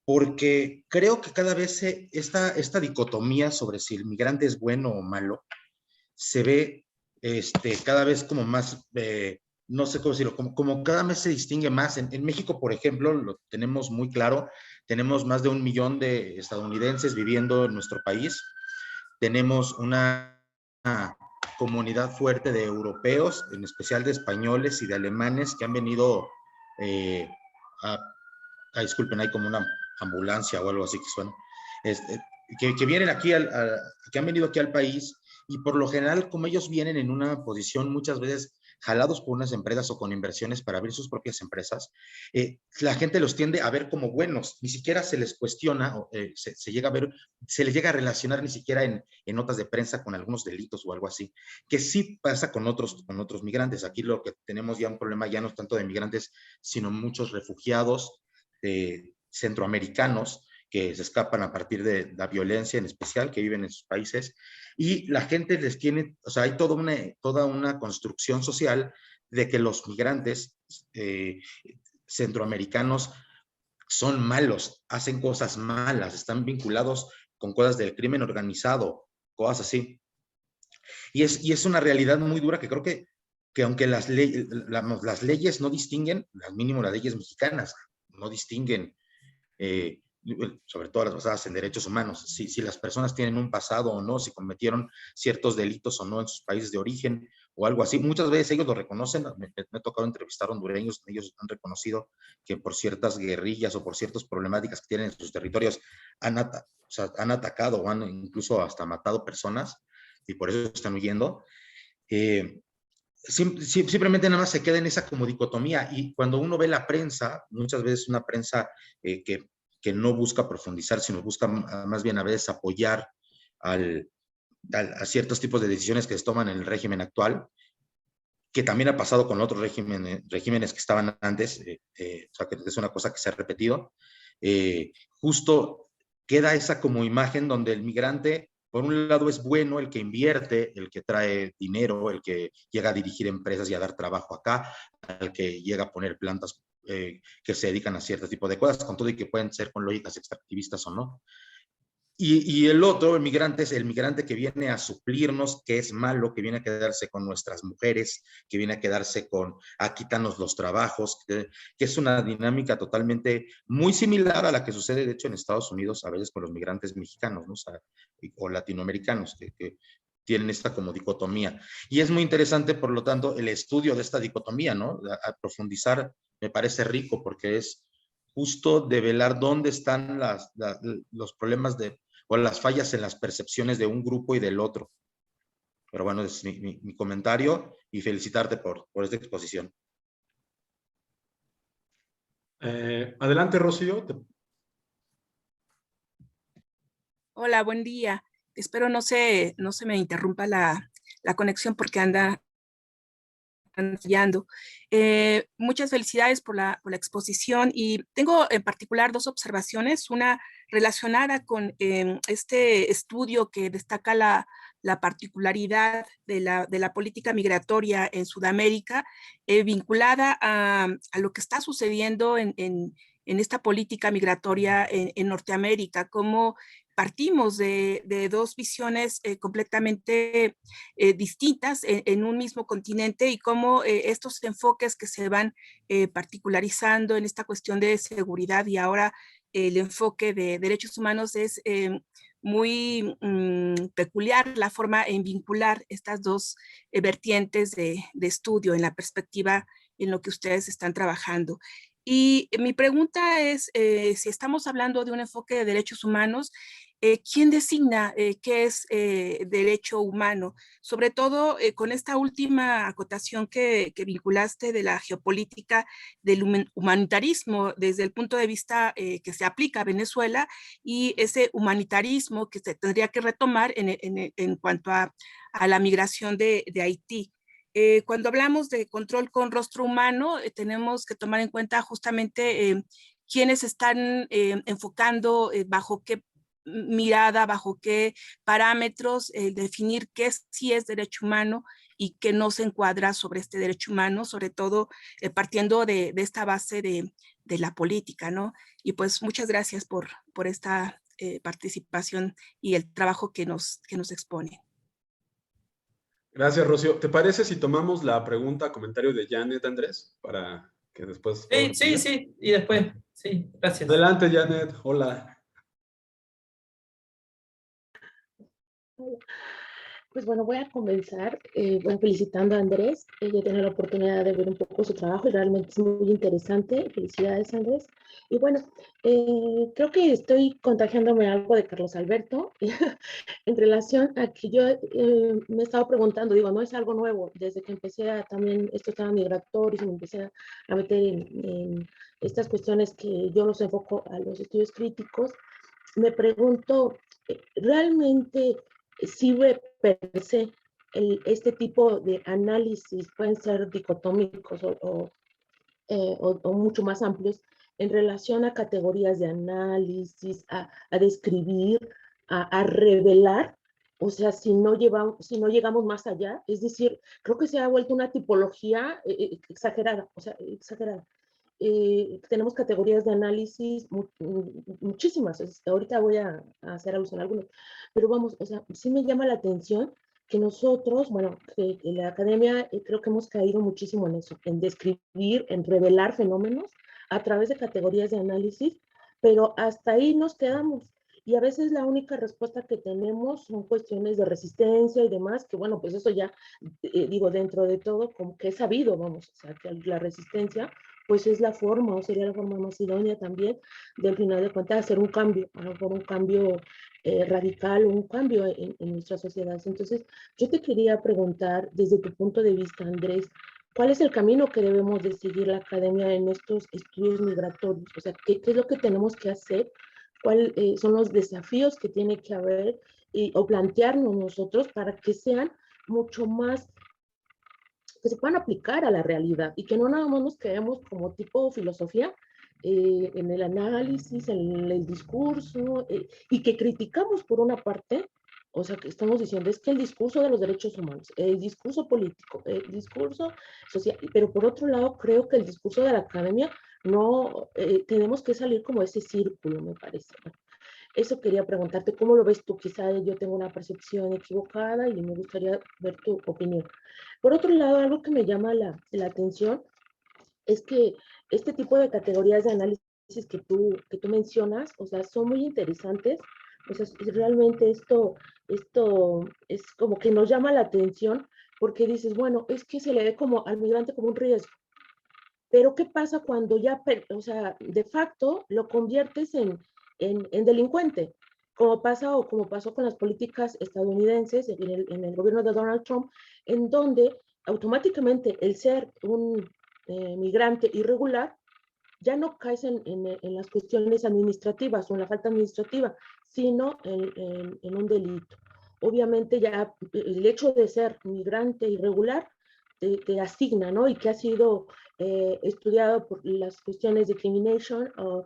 porque creo que cada vez esta dicotomía sobre si el migrante es bueno o malo se ve cada vez como más, no sé cómo decirlo, como cada vez se distingue más. En México, por ejemplo, lo tenemos muy claro, tenemos más de 1 millón de estadounidenses viviendo en nuestro país, tenemos una comunidad fuerte de europeos, en especial de españoles y de alemanes que han venido disculpen, hay como una ambulancia o algo así que suena, que vienen aquí, que han venido aquí al país, y por lo general, como ellos vienen en una posición muchas veces jalados por unas empresas o con inversiones para abrir sus propias empresas, la gente los tiende a ver como buenos, ni siquiera se les cuestiona, se llega a ver, se les llega a relacionar ni siquiera en notas de prensa con algunos delitos o algo así, que sí pasa con otros migrantes. Aquí lo que tenemos ya un problema ya no es tanto de migrantes, sino muchos refugiados centroamericanos que se escapan a partir de la violencia en especial, que viven en sus países, y la gente les tiene, o sea, hay toda una construcción social de que los migrantes centroamericanos son malos, hacen cosas malas, están vinculados con cosas del crimen organizado, cosas así. Y es una realidad muy dura que creo que aunque las leyes no distinguen, al mínimo las leyes mexicanas, no distinguen, sobre todo las basadas en derechos humanos, si las personas tienen un pasado o no, si cometieron ciertos delitos o no en sus países de origen o algo así. Muchas veces ellos lo reconocen. Me ha tocado entrevistar hondureños, ellos han reconocido que por ciertas guerrillas o por ciertas problemáticas que tienen en sus territorios han atacado o han incluso hasta matado personas y por eso están huyendo. Simplemente nada más se queda en esa como dicotomía, y cuando uno ve la prensa, muchas veces una prensa que no busca profundizar, sino busca más bien a veces apoyar a ciertos tipos de decisiones que se toman en el régimen actual, que también ha pasado con otros regímenes que estaban antes, o sea, que es una cosa que se ha repetido. Justo queda esa como imagen donde el migrante, por un lado, es bueno, el que invierte, el que trae dinero, el que llega a dirigir empresas y a dar trabajo acá, el que llega a poner plantas que se dedican a cierto tipo de cosas, con todo y que pueden ser con lógicas extractivistas o no. Y el otro, el migrante, es el migrante que viene a suplirnos, que es malo, que viene a quedarse con nuestras mujeres, que viene a quedarse a quitarnos los trabajos, que es una dinámica totalmente muy similar a la que sucede, de hecho, en Estados Unidos, a veces con los migrantes mexicanos, ¿no? O latinoamericanos, que tienen esta como dicotomía. Y es muy interesante, por lo tanto, el estudio de esta dicotomía, ¿no? A profundizar me parece rico, porque es justo develar dónde están los problemas o las fallas en las percepciones de un grupo y del otro. Pero bueno, es mi comentario, y felicitarte por esta exposición. Adelante, Rocío. Hola, buen día. Espero no se me interrumpa la conexión porque anda fallando. Muchas felicidades por la exposición, y tengo en particular dos observaciones, una relacionada con este estudio que destaca la particularidad de la política migratoria en Sudamérica, vinculada a lo que está sucediendo en esta política migratoria en Norteamérica, cómo partimos de dos visiones completamente distintas en un mismo continente, y cómo estos enfoques que se van particularizando en esta cuestión de seguridad, y ahora el enfoque de derechos humanos, es muy peculiar la forma en vincular estas dos vertientes de estudio en la perspectiva en lo que ustedes están trabajando. Y mi pregunta es, si estamos hablando de un enfoque de derechos humanos, ¿quién designa qué es derecho humano? Sobre todo con esta última acotación que vinculaste de la geopolítica del humanitarismo desde el punto de vista que se aplica a Venezuela, y ese humanitarismo que se tendría que retomar en cuanto a la migración de Haití. Cuando hablamos de control con rostro humano, tenemos que tomar en cuenta justamente quiénes están enfocando, bajo qué mirada, bajo qué parámetros, definir qué sí es derecho humano y qué no se encuadra sobre este derecho humano, sobre todo partiendo de esta base de la política, ¿no? Y pues muchas gracias por esta participación y el trabajo que nos expone. Gracias, Rocío. ¿Te parece si tomamos la pregunta, comentario de Janet, Andrés, para que después... Sí, y después, sí, gracias. Adelante, Janet. Hola. Pues bueno, voy a comenzar felicitando a Andrés. Ella tiene la oportunidad de ver un poco su trabajo y realmente es muy interesante. Felicidades, Andrés. Y bueno, creo que estoy contagiándome algo de Carlos Alberto en relación a que yo me he estado preguntando, digo, no es algo nuevo, desde que empecé también estos temas migratorios y me empecé a meter en estas cuestiones que yo los enfoco a los estudios críticos, me pregunto, ¿realmente sirve per se este tipo de análisis? Pueden ser dicotómicos o mucho más amplios en relación a categorías de análisis, a describir, a revelar. O sea, si no llegamos más allá, es decir, creo que se ha vuelto una tipología exagerada, o sea, exagerada. tenemos categorías de análisis muchísimas. Ahorita voy a hacer alusión a algunas, pero vamos, o sea, sí me llama la atención que nosotros, bueno, que la academia creo que hemos caído muchísimo en eso, en describir, en revelar fenómenos a través de categorías de análisis, pero hasta ahí nos quedamos. Y a veces la única respuesta que tenemos son cuestiones de resistencia y demás, que bueno, pues eso ya, digo, dentro de todo, como que es sabido, vamos, o sea, que la resistencia, pues es la forma, o sería la forma más idónea también, de al final de cuentas, hacer un cambio, a lo mejor un cambio radical, un cambio en nuestras sociedades. Entonces, yo te quería preguntar, desde tu punto de vista, Andrés, ¿cuál es el camino que debemos de seguir la academia en estos estudios migratorios? O sea, ¿qué es lo que tenemos que hacer? ¿Cuáles son los desafíos que tiene que haber o plantearnos nosotros para que sean mucho más, que se puedan aplicar a la realidad y que no nada más nos quedemos como tipo filosofía en el análisis, en el discurso y que criticamos por una parte? O sea, que estamos diciendo es que el discurso de los derechos humanos, el discurso político, el discurso social, pero por otro lado creo que el discurso de la academia no, tenemos que salir como ese círculo, me parece. Eso quería preguntarte, ¿cómo lo ves tú? Quizá yo tengo una percepción equivocada y me gustaría ver tu opinión. Por otro lado, algo que me llama la atención es que este tipo de categorías de análisis que tú mencionas, o sea, son muy interesantes. O sea, realmente esto es como que nos llama la atención porque dices, bueno, es que se le ve como al migrante como un riesgo. Pero ¿qué pasa cuando ya, o sea, de facto lo conviertes en delincuente? Como pasa o como pasó con las políticas estadounidenses en el gobierno de Donald Trump, en donde automáticamente el ser un migrante irregular ya no caes en las cuestiones administrativas o en la falta administrativa, sino en un delito. Obviamente ya el hecho de ser migrante irregular te asigna, ¿no? Y que ha sido estudiado por las cuestiones de crimination o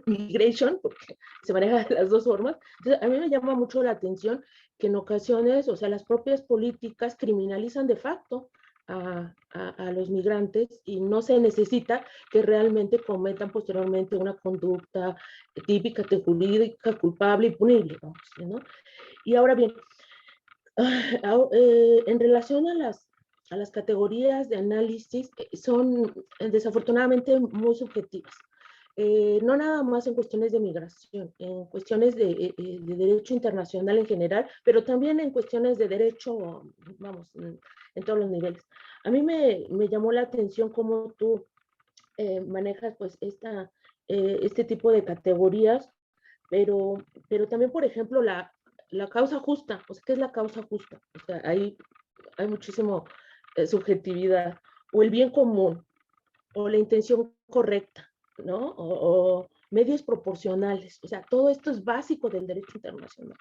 migration, porque se maneja de las dos formas. Entonces, a mí me llama mucho la atención que en ocasiones, o sea, las propias políticas criminalizan de facto a los migrantes y no se necesita que realmente cometan posteriormente una conducta típica, jurídica, culpable y punible, vamos, ¿no? Y ahora bien, en relación a las categorías de análisis, son desafortunadamente muy subjetivas. No nada más en cuestiones de migración, en cuestiones de derecho internacional en general, pero también en cuestiones de derecho, vamos, en todos los niveles. A mí me llamó la atención cómo tú manejas pues este tipo de categorías, pero también, por ejemplo, la causa justa, o sea, ¿qué es la causa justa? O sea, hay muchísimo subjetividad, o el bien común, o la intención correcta, ¿no? O medios proporcionales, o sea, todo esto es básico del derecho internacional,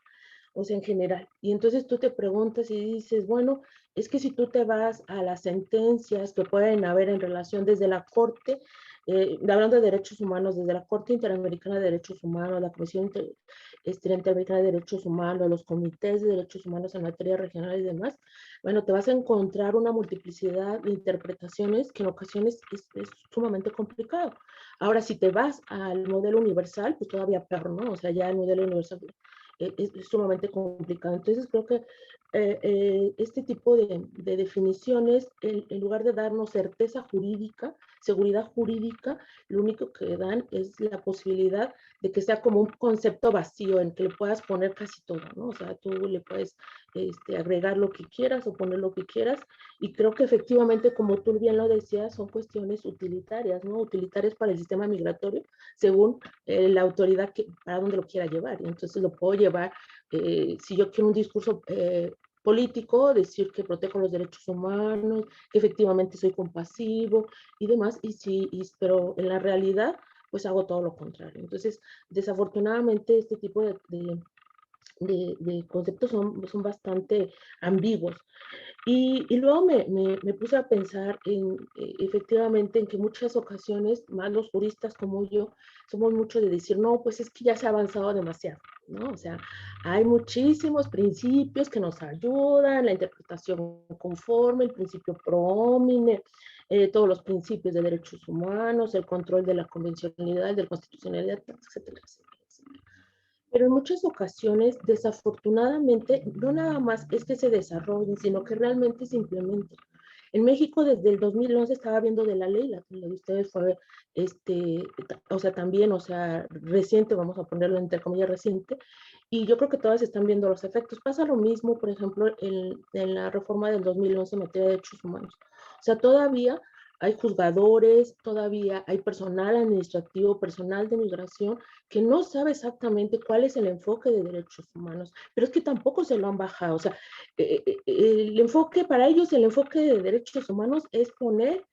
o sea, en general. Y entonces tú te preguntas y dices, bueno, es que si tú te vas a las sentencias que pueden haber en relación desde la Corte, hablando de derechos humanos, desde la Corte Interamericana de Derechos Humanos, la Comisión Interamericana de Derechos Humanos, los comités de derechos humanos en materia regional y demás, bueno, te vas a encontrar una multiplicidad de interpretaciones que en ocasiones es sumamente complicado. Ahora, si te vas al modelo universal, pues todavía peor, ¿no? O sea, ya el modelo universal es sumamente complicado. Entonces, creo que este tipo de definiciones, en lugar de darnos certeza jurídica, seguridad jurídica, lo único que dan es la posibilidad de que sea como un concepto vacío en que le puedas poner casi todo, ¿no? O sea, tú le puedes agregar lo que quieras o poner lo que quieras, y creo que efectivamente, como tú bien lo decías, son cuestiones utilitarias, ¿no? Utilitarias para el sistema migratorio, según la autoridad para dónde lo quiera llevar. Y entonces lo puedo llevar, si yo quiero un discurso político, decir que protejo los derechos humanos, que efectivamente soy compasivo y demás, pero en la realidad, pues hago todo lo contrario. Entonces, desafortunadamente, este tipo de conceptos son bastante ambiguos. Y luego me puse a pensar efectivamente en que muchas ocasiones, más los juristas como yo, somos mucho de decir, no, pues es que ya se ha avanzado demasiado, ¿no? O sea, hay muchísimos principios que nos ayudan, la interpretación conforme, el principio pro homine, todos los principios de derechos humanos, el control de la convencionalidad, de la constitucionalidad, etcétera, etcétera, etcétera. Pero en muchas ocasiones, desafortunadamente, no nada más es que se desarrollen, sino que realmente se implementen. En México, desde el 2011 estaba viendo de la ley, la de ustedes fue, o sea, también, o sea, reciente, vamos a ponerlo entre comillas reciente, y yo creo que todas están viendo los efectos. Pasa lo mismo, por ejemplo, en la reforma del 2011 en materia de derechos humanos. O sea, todavía hay juzgadores, todavía hay personal administrativo, personal de migración, que no sabe exactamente cuál es el enfoque de derechos humanos, pero es que tampoco se lo han bajado. O sea, el enfoque, para ellos el enfoque de derechos humanos es poner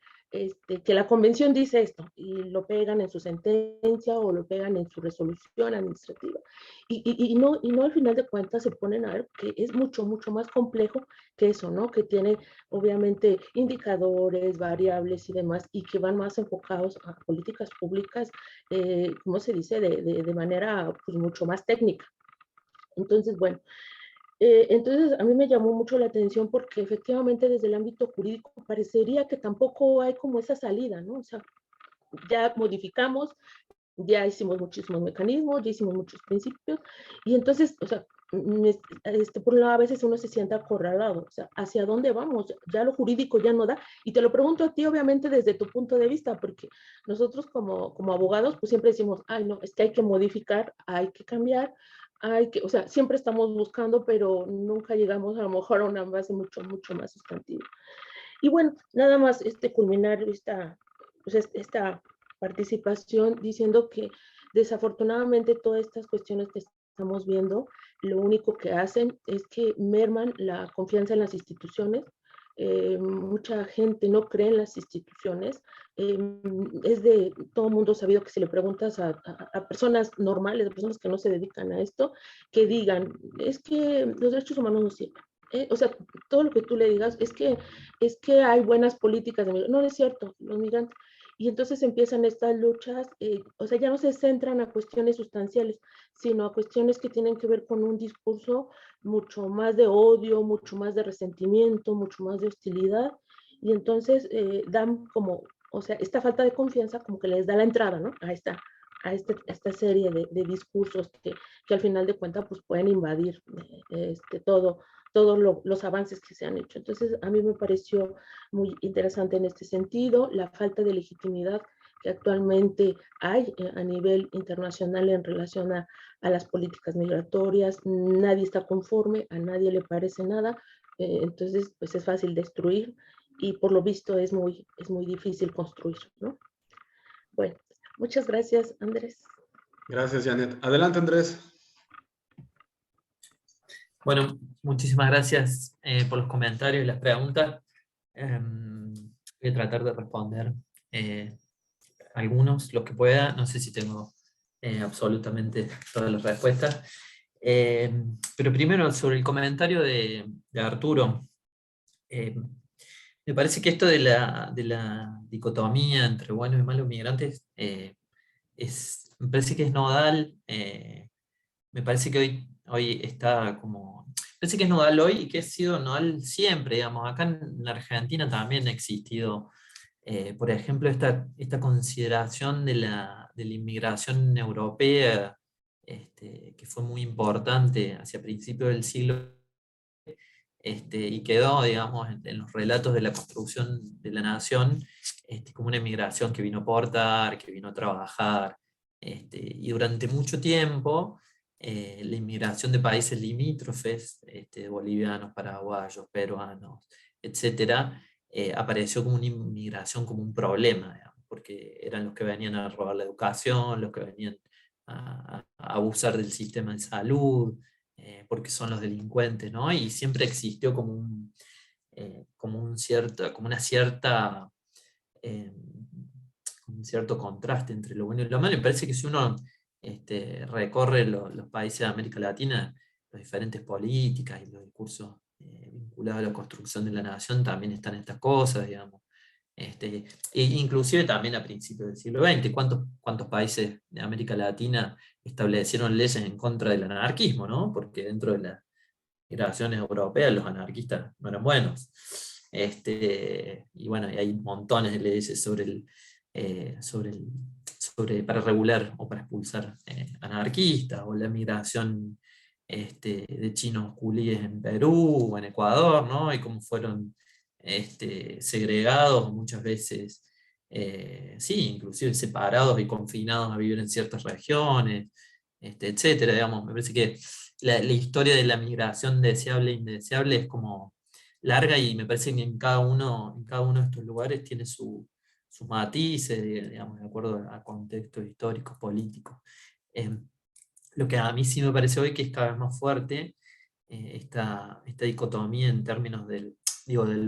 que la convención dice esto, y lo pegan en su sentencia o lo pegan en su resolución administrativa. Y no al final de cuentas se ponen a ver que es mucho, mucho más complejo que eso, ¿no? Que tiene obviamente indicadores, variables y demás, y que van más enfocados a políticas públicas, ¿cómo se dice? De manera pues, mucho más técnica. Entonces, bueno, entonces a mí me llamó mucho la atención porque efectivamente desde el ámbito jurídico parecería que tampoco hay como esa salida, ¿no? O sea, ya modificamos, ya hicimos muchísimos mecanismos, ya hicimos muchos principios, y entonces, o sea, por un lado a veces uno se siente acorralado, o sea, ¿hacia dónde vamos? Ya lo jurídico ya no da, y te lo pregunto a ti obviamente desde tu punto de vista, porque nosotros como abogados pues siempre decimos, ay no, es que hay que modificar, hay que cambiar, hay que, o sea, siempre estamos buscando, pero nunca llegamos a lo mejor a una base mucho, mucho más sustantiva. Y bueno, nada más culminar pues esta participación diciendo que desafortunadamente todas estas cuestiones que estamos viendo, lo único que hacen es que merman la confianza en las instituciones. Mucha gente no cree en las instituciones. Es de todo mundo sabido que si le preguntas a personas normales, a personas que no se dedican a esto, que digan, es que los derechos humanos no sirven. O sea, todo lo que tú le digas es que hay buenas políticas de migración. No es cierto, los migrantes. Y entonces empiezan estas luchas, o sea, ya no se centran a cuestiones sustanciales, sino a cuestiones que tienen que ver con un discurso mucho más de odio, mucho más de resentimiento, mucho más de hostilidad. Y entonces dan como, o sea, esta falta de confianza como que les da la entrada, ¿no? A esta serie de discursos que al final de cuentas pues pueden invadir todos los avances que se han hecho. Entonces, a mí me pareció muy interesante en este sentido la falta de legitimidad que actualmente hay a nivel internacional en relación a las políticas migratorias. Nadie está conforme, a nadie le parece nada, entonces pues es fácil destruir y por lo visto es muy difícil construir, ¿no? Bueno, muchas gracias, Andrés. Gracias, Janet. Adelante, Andrés. Bueno, muchísimas gracias por los comentarios y las preguntas. Voy a tratar de responder algunos, los que pueda. No sé si tengo absolutamente todas las respuestas. Pero primero, sobre el comentario de Arturo. Me parece que esto de la dicotomía entre buenos y malos migrantes me parece que es nodal. Me parece que hoy está como... Parece que es nodal hoy y que ha sido nodal siempre, digamos. Acá en la Argentina también ha existido, por ejemplo, esta consideración de la inmigración europea, que fue muy importante hacia principios del siglo y quedó, digamos, en los relatos de la construcción de la nación como una inmigración que vino a aportar, que vino a trabajar, y durante mucho tiempo la inmigración de países limítrofes, bolivianos, paraguayos, peruanos, etcétera, apareció como una inmigración como un problema, digamos, porque eran los que venían a robar la educación, los que venían a abusar del sistema de salud, porque son los delincuentes, ¿no? Y siempre existió como un cierto contraste entre lo bueno y lo malo. Me parece que si uno recorre los países de América Latina, las diferentes políticas y los discursos vinculados a la construcción de la nación, también están estas cosas, digamos. E inclusive también a principios del siglo XX, ¿cuántos países de América Latina establecieron leyes en contra del anarquismo, ¿no? Porque dentro de las migraciones europeas los anarquistas no eran buenos. Y bueno, hay montones de leyes para regular o para expulsar anarquistas, o la migración de chinos culíes en Perú o en Ecuador, ¿no? Y cómo fueron segregados muchas veces, sí, inclusive separados y confinados a vivir en ciertas regiones, etcétera. Digamos, me parece que la historia de la migración deseable e indeseable es como larga, y me parece que en cada uno de estos lugares tiene sus matices, digamos, de acuerdo a contextos históricos, políticos. Lo que a mí sí me parece hoy que es cada vez más fuerte, esta dicotomía en términos del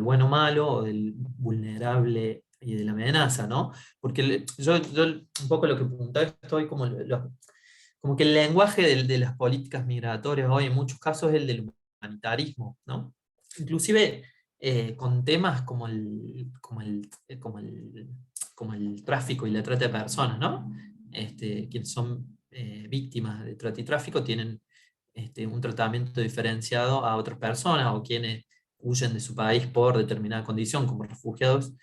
bueno o malo, o del vulnerable y de la amenaza, ¿no? Porque yo un poco lo que preguntaba estoy como que el lenguaje de las políticas migratorias hoy en muchos casos es el del humanitarismo, ¿no? Inclusive con temas como el tráfico y la trata de personas, ¿no? Quienes son víctimas de trata y tráfico tienen un tratamiento diferenciado a otras personas, o quienes huyen de su país por determinada condición, como refugiados,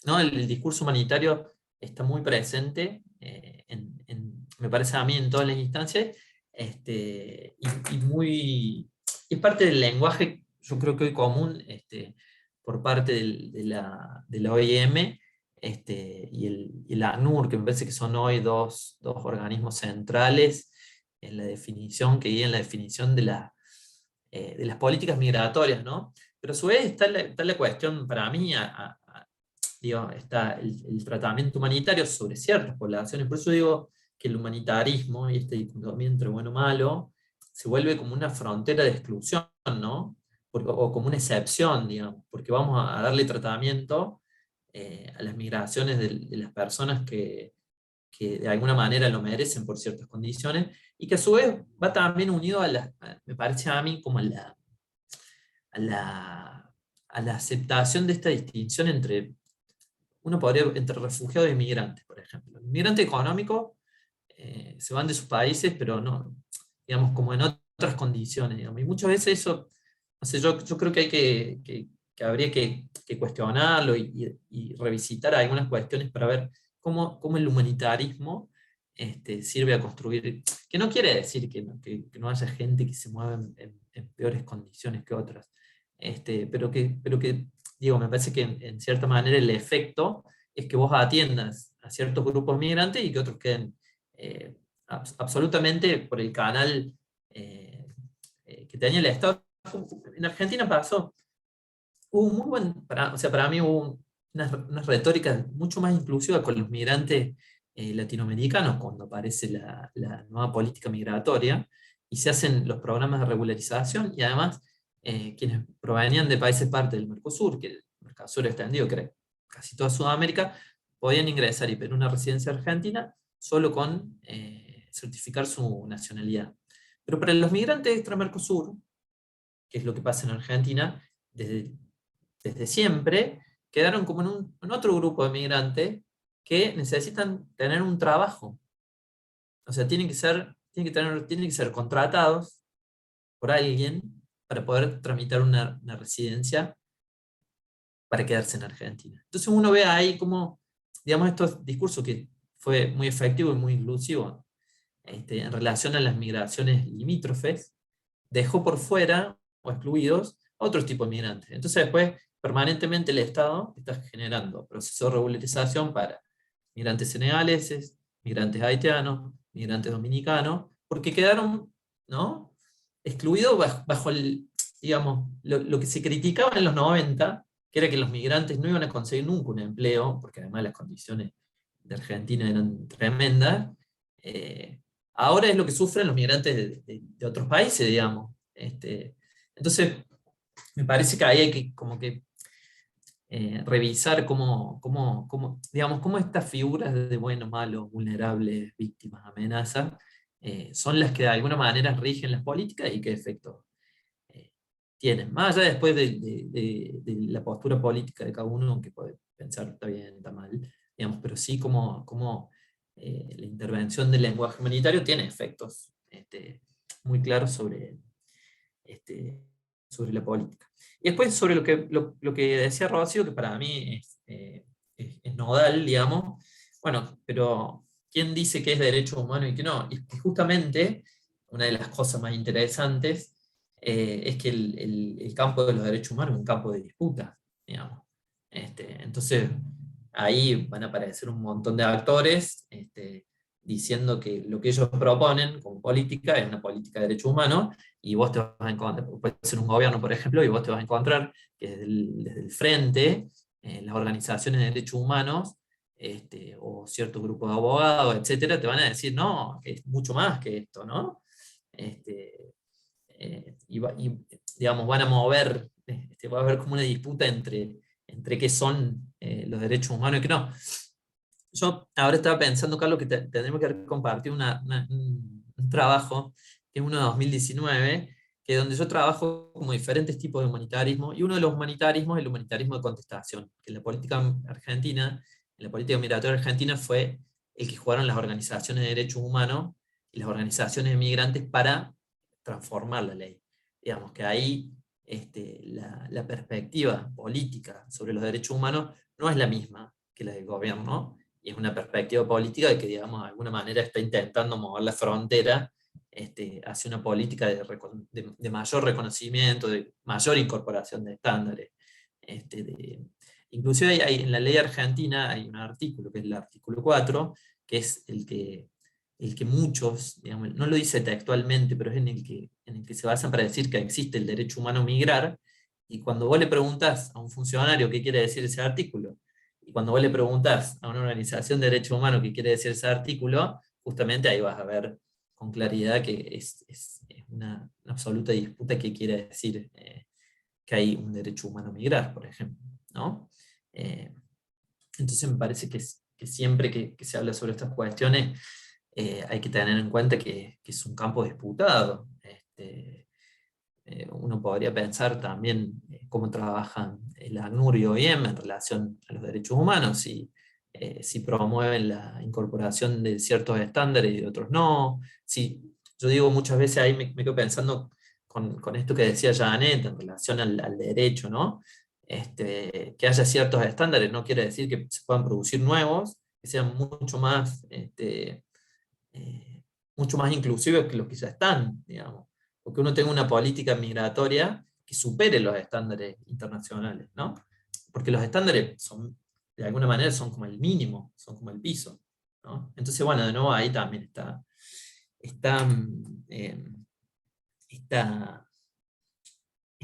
¿no? El discurso humanitario está muy presente, me parece a mí, en todas las instancias, y es parte del lenguaje, yo creo que hoy común, por parte de la OIM, y el ACNUR, que me parece que son hoy dos organismos centrales en la definición, que guían la definición de las políticas migratorias, ¿no? Pero a su vez está la cuestión, para mí, está el tratamiento humanitario sobre ciertas poblaciones. Por eso digo que el humanitarismo y esta dicotomía entre bueno y malo se vuelve como una frontera de exclusión, ¿no? O como una excepción, digamos, porque vamos a darle tratamiento a las migraciones de las personas que de alguna manera lo merecen por ciertas condiciones, y que a su vez va también unido me parece a mí, como a la aceptación de esta distinción entre refugiados y migrantes, por ejemplo. Los migrantes económicos se van de sus países, pero no, digamos, como en otras condiciones, digamos. Y muchas veces eso, no sé, yo creo que habría que cuestionarlo y revisitar algunas cuestiones para ver cómo el humanitarismo sirve a construir, que no quiere decir que no haya gente que se mueva en peores condiciones que otras, pero que digo, me parece que en cierta manera el efecto es que vos atiendas a ciertos grupos migrantes y que otros queden absolutamente por el canal que tenía el Estado. En Argentina pasó, hubo muy buen, para mí hubo una retórica mucho más inclusiva con los migrantes latinoamericanos cuando aparece la nueva política migratoria y se hacen los programas de regularización, y además quienes provenían de países parte del Mercosur, que el Mercosur extendido, que era casi toda Sudamérica, podían ingresar y pedir una residencia argentina solo con certificar su nacionalidad. Pero para los migrantes extra-Mercosur, que es lo que pasa en Argentina, desde siempre, quedaron como en otro grupo de migrantes que necesitan tener un trabajo. O sea, tienen que ser contratados por alguien para poder tramitar una residencia para quedarse en Argentina. Entonces uno ve ahí como, digamos, estos discursos que fue muy efectivo y muy inclusivo en relación a las migraciones limítrofes, dejó por fuera o excluidos a otros tipos de migrantes. Entonces después, permanentemente el Estado está generando procesos de regularización para migrantes senegaleses, migrantes haitianos, migrantes dominicanos, porque quedaron, ¿no?, excluidos bajo digamos, lo que se criticaba en los 90, que era que los migrantes no iban a conseguir nunca un empleo, porque además las condiciones de Argentina eran tremendas. Ahora es lo que sufren los migrantes de otros países, digamos. Entonces, me parece que ahí hay que como que revisar digamos, cómo estas figuras de buenos, malos, vulnerables, víctimas, amenazas, son las que de alguna manera rigen las políticas y qué efectos tienen. Más allá después de la postura política de cada uno, que puede pensar está bien, está mal, digamos, pero sí como la intervención del lenguaje humanitario tiene efectos muy claros sobre la política. Y después sobre lo que decía Rocío, que para mí es nodal, digamos, bueno, pero ¿quién dice que es derecho humano y que no? Y que justamente una de las cosas más interesantes es que el campo de los derechos humanos es un campo de disputa, digamos. Entonces, ahí van a aparecer un montón de actores diciendo que lo que ellos proponen como política es una política de derechos humanos, y vos te vas a encontrar, puede ser un gobierno, por ejemplo, y vos te vas a encontrar que desde el frente, las organizaciones de derechos humanos, o ciertos grupos de abogados, etcétera, te van a decir, no, que es mucho más que esto, ¿no? Y digamos, van a mover, va a haber como una disputa entre qué son los derechos humanos y qué no. Yo ahora estaba pensando, Carlos, que tendremos que compartir un trabajo, que es uno de 2019, que es donde yo trabajo como diferentes tipos de humanitarismo, y uno de los humanitarismos es el humanitarismo de contestación, que en la política argentina, en la política migratoria argentina, fue el que jugaron las organizaciones de derechos humanos y las organizaciones de migrantes para transformar la ley. Digamos que ahí la perspectiva política sobre los derechos humanos no es la misma que la del gobierno, y es una perspectiva política de que, digamos, de alguna manera está intentando mover la frontera hacia una política de mayor reconocimiento, de mayor incorporación de estándares. Inclusive en la ley argentina hay un artículo, que es el artículo 4, que es el que muchos, digamos, no lo dice textualmente, pero es en el que se basan para decir que existe el derecho humano a migrar, y cuando vos le preguntás a un funcionario qué quiere decir ese artículo, y cuando vos le preguntás a una organización de derechos humanos qué quiere decir ese artículo, justamente ahí vas a ver con claridad que es una absoluta disputa qué quiere decir que hay un derecho humano a migrar, por ejemplo, ¿no? Entonces me parece que siempre que se habla sobre estas cuestiones hay que tener en cuenta que es un campo disputado. Uno podría pensar también cómo trabajan el ACNUR y OIM en relación a los derechos humanos, si promueven la incorporación de ciertos estándares y de otros no. Yo digo muchas veces ahí me quedo pensando con esto que decía Janet en relación al derecho, ¿no? Que haya ciertos estándares no quiere decir que se puedan producir nuevos, que sean mucho más inclusivos que los que ya están, digamos. Porque uno tenga una política migratoria que supere los estándares internacionales, ¿no? Porque los estándares de alguna manera son como el mínimo, son como el piso, ¿no? Entonces, bueno, de nuevo ahí también está esta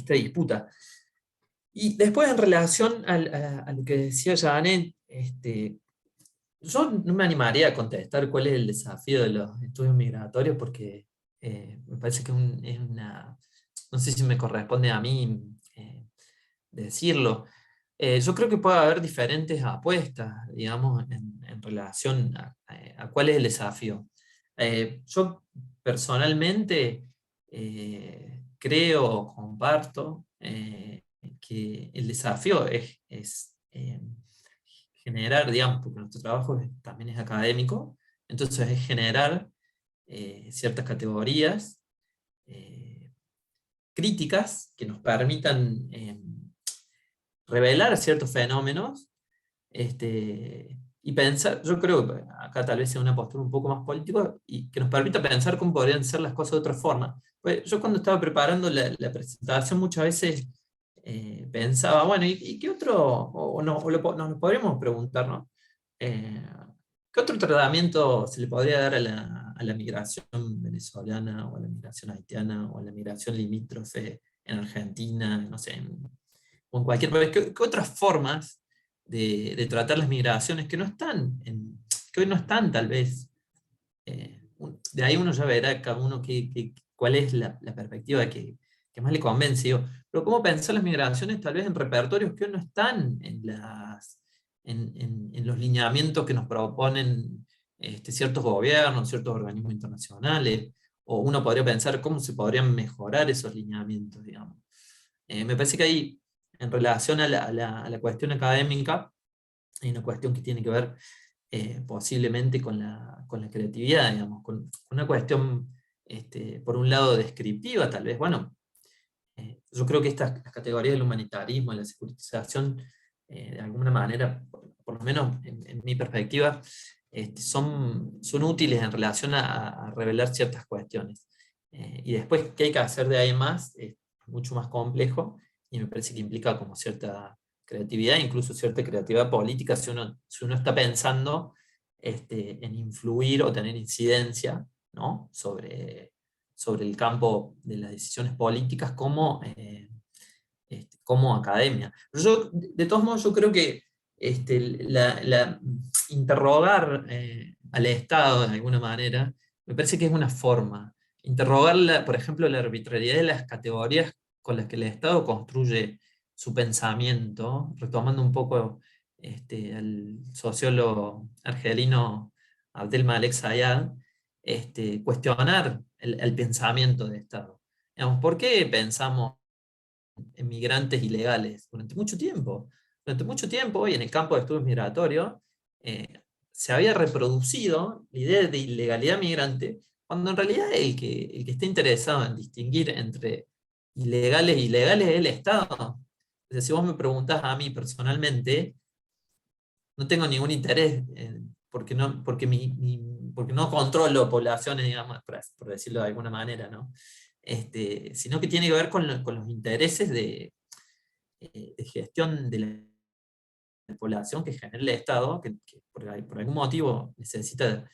disputa. Y después en relación a lo que decía Janet, yo no me animaría a contestar cuál es el desafío de los estudios migratorios, porque me parece que es una... No sé si me corresponde a mí decirlo. Yo creo que puede haber diferentes apuestas, digamos, en relación a cuál es el desafío. Yo personalmente creo, comparto, que el desafío es generar, digamos, porque nuestro trabajo también es académico, entonces es generar ciertas categorías críticas que nos permitan revelar ciertos fenómenos y pensar, yo creo que acá tal vez sea una postura un poco más política, y que nos permita pensar cómo podrían ser las cosas de otra forma. Pues yo cuando estaba preparando la presentación muchas veces pensaba, bueno, ¿y qué otro, nos podríamos preguntar, ¿no? ¿Qué otro tratamiento se le podría dar a la migración venezolana, o a la migración haitiana, o a la migración limítrofe en Argentina, no sé, o en cualquier país? ¿Qué otras formas de tratar las migraciones que no están, que hoy no están tal vez? De ahí uno ya verá cada uno cuál es la perspectiva que más le convence. Pero cómo pensar las migraciones tal vez en repertorios que hoy no están en los lineamientos que nos proponen ciertos gobiernos, ciertos organismos internacionales, o uno podría pensar cómo se podrían mejorar esos lineamientos, digamos. Me parece que ahí, en relación a la cuestión académica, hay una cuestión que tiene que ver posiblemente con la creatividad, digamos, con una cuestión, por un lado, descriptiva, tal vez. Bueno, Yo creo que las categorías del humanitarismo, de la securitización, de alguna manera, por lo menos en mi perspectiva, son útiles en relación a revelar ciertas cuestiones. Y después, ¿qué hay que hacer de ahí más? Es mucho más complejo, y me parece que implica como cierta creatividad, incluso cierta creatividad política, si uno está pensando en influir o tener incidencia, ¿no?, sobre el campo de las decisiones políticas como academia. Yo, de todos modos, yo creo que interrogar al Estado de alguna manera, me parece que es una forma. Interrogar, por ejemplo, la arbitrariedad de las categorías con las que el Estado construye su pensamiento, retomando un poco al sociólogo argelino Abdelmalek Zayad, cuestionar el pensamiento de Estado. Digamos, ¿por qué pensamos en migrantes ilegales durante mucho tiempo? Durante mucho tiempo, y en el campo de estudios migratorios, se había reproducido la idea de ilegalidad migrante, cuando en realidad el que está interesado en distinguir entre ilegales e ilegales es el Estado. O sea, si vos me preguntás a mí personalmente, no tengo ningún interés, porque no controlo poblaciones, digamos, por decirlo de alguna manera, ¿no? Sino que tiene que ver con los intereses de gestión de la población que genera el Estado, que por algún motivo necesita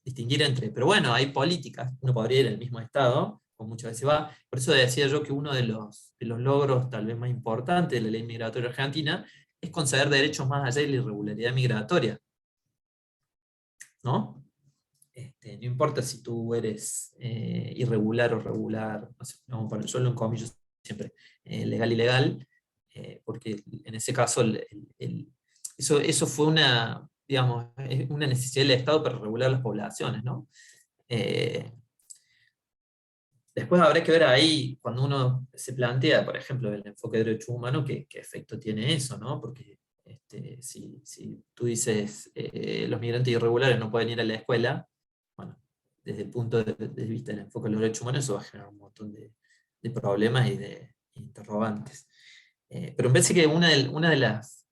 distinguir entre, pero bueno, hay políticas, uno podría ir al mismo Estado, como muchas veces va. Por eso decía yo que uno de los logros tal vez más importantes de la ley migratoria argentina es conceder derechos más allá de la irregularidad migratoria, ¿no? No importa si tú eres irregular o regular, no sé, vamos a poner solo en comillas siempre, legal y ilegal, porque en ese caso eso fue una, digamos, una necesidad del Estado para regular las poblaciones, ¿no? Después habrá que ver ahí, cuando uno se plantea, por ejemplo, el enfoque de derechos humanos, qué efecto tiene eso, ¿no? Porque si tú dices los migrantes irregulares no pueden ir a la escuela, bueno, desde el punto de vista del enfoque de los derechos humanos, eso va a generar un montón de problemas y de interrogantes. Pero me parece que una de las,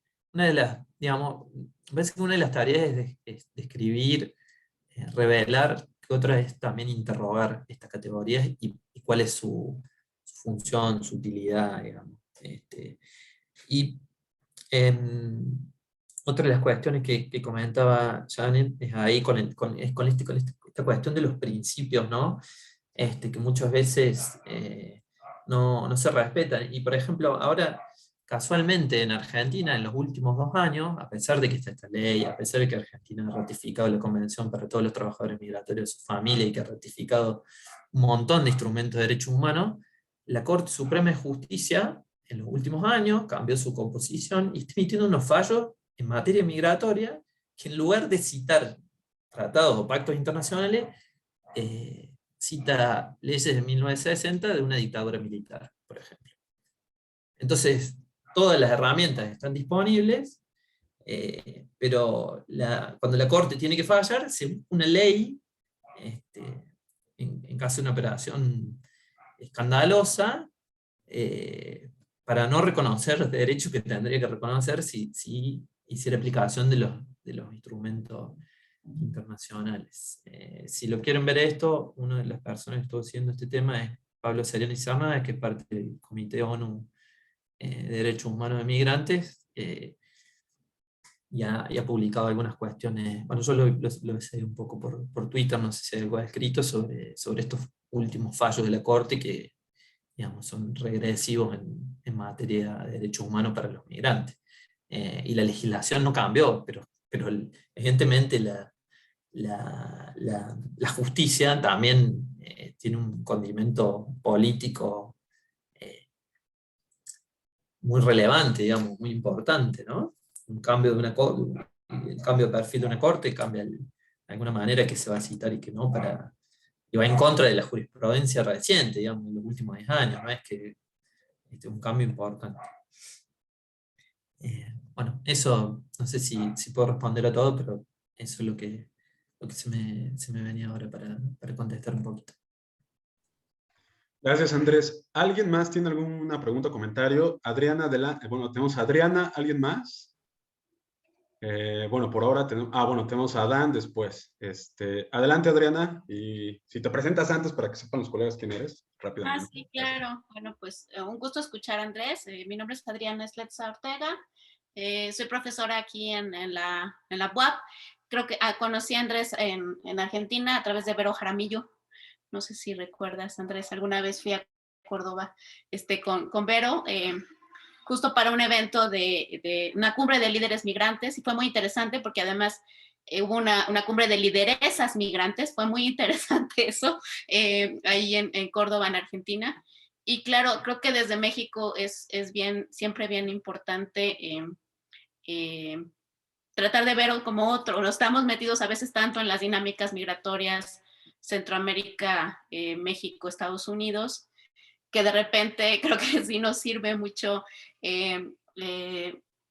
digamos, me parece que una de las tareas es describir, revelar, que otra es también interrogar estas categorías y cuál es su función, su utilidad, digamos. Y otra de las cuestiones que comentaba Janet es ahí con esta cuestión de los principios, ¿no? Que muchas veces no se respetan. Y por ejemplo, ahora, casualmente en Argentina, en los últimos 2 años, a pesar de que está esta ley, a pesar de que Argentina ha ratificado la Convención para todos los trabajadores migratorios de su familia y que ha ratificado un montón de instrumentos de derechos humanos, la Corte Suprema de Justicia en los últimos años cambió su composición y está emitiendo unos fallos en materia migratoria que, en lugar de citar tratados o pactos internacionales, cita leyes de 1960 de una dictadura militar, por ejemplo. Entonces, todas las herramientas están disponibles, pero cuando la Corte tiene que fallar, se busca una ley, en caso de una operación escandalosa, para no reconocer los derechos que tendría que reconocer si hiciera aplicación de los instrumentos internacionales. Si lo quieren ver esto, una de las personas que estuvo siguiendo este tema es Pablo Seriani Cerna, que es parte del Comité ONU de Derechos Humanos de Migrantes, y ha publicado algunas cuestiones. Bueno, yo lo seguí un poco por Twitter, no sé si hay algo escrito sobre estos últimos fallos de la Corte que, digamos, son regresivos en materia de derechos humanos para los migrantes. Y la legislación no cambió, pero evidentemente la justicia también tiene un condimento político muy relevante, digamos, muy importante, ¿no? El cambio de perfil de una corte cambia de alguna manera que se va a citar y que no, y va en contra de la jurisprudencia reciente, digamos, en los últimos 10 años, no es que es un cambio importante. Bueno, eso, no sé si puedo responder a todo, pero eso es lo que se me venía ahora para contestar un poquito. Gracias, Andrés. ¿Alguien más tiene alguna pregunta o comentario? Adriana, bueno, tenemos a Adriana. ¿Alguien más? Bueno, por ahora tenemos, bueno, tenemos a Adán después. Adelante, Adriana, y si te presentas antes para que sepan los colegas quién eres, rápidamente. Sí, claro. Bueno, pues un gusto escuchar a Andrés. Mi nombre es Adriana Esletza Ortega. Soy profesora aquí en la UAP. Creo que conocí a Andrés en Argentina a través de Vero Jaramillo. No sé si recuerdas, Andrés, alguna vez fui a Córdoba con Vero, justo para un evento de una cumbre de líderes migrantes, y fue muy interesante porque además hubo una cumbre de lideresas migrantes, fue muy interesante eso, ahí en Córdoba, en Argentina. Y claro, creo que desde México es siempre bien importante tratar de ver como otro, no estamos metidos a veces tanto en las dinámicas migratorias Centroamérica, México, Estados Unidos, que de repente creo que sí nos sirve mucho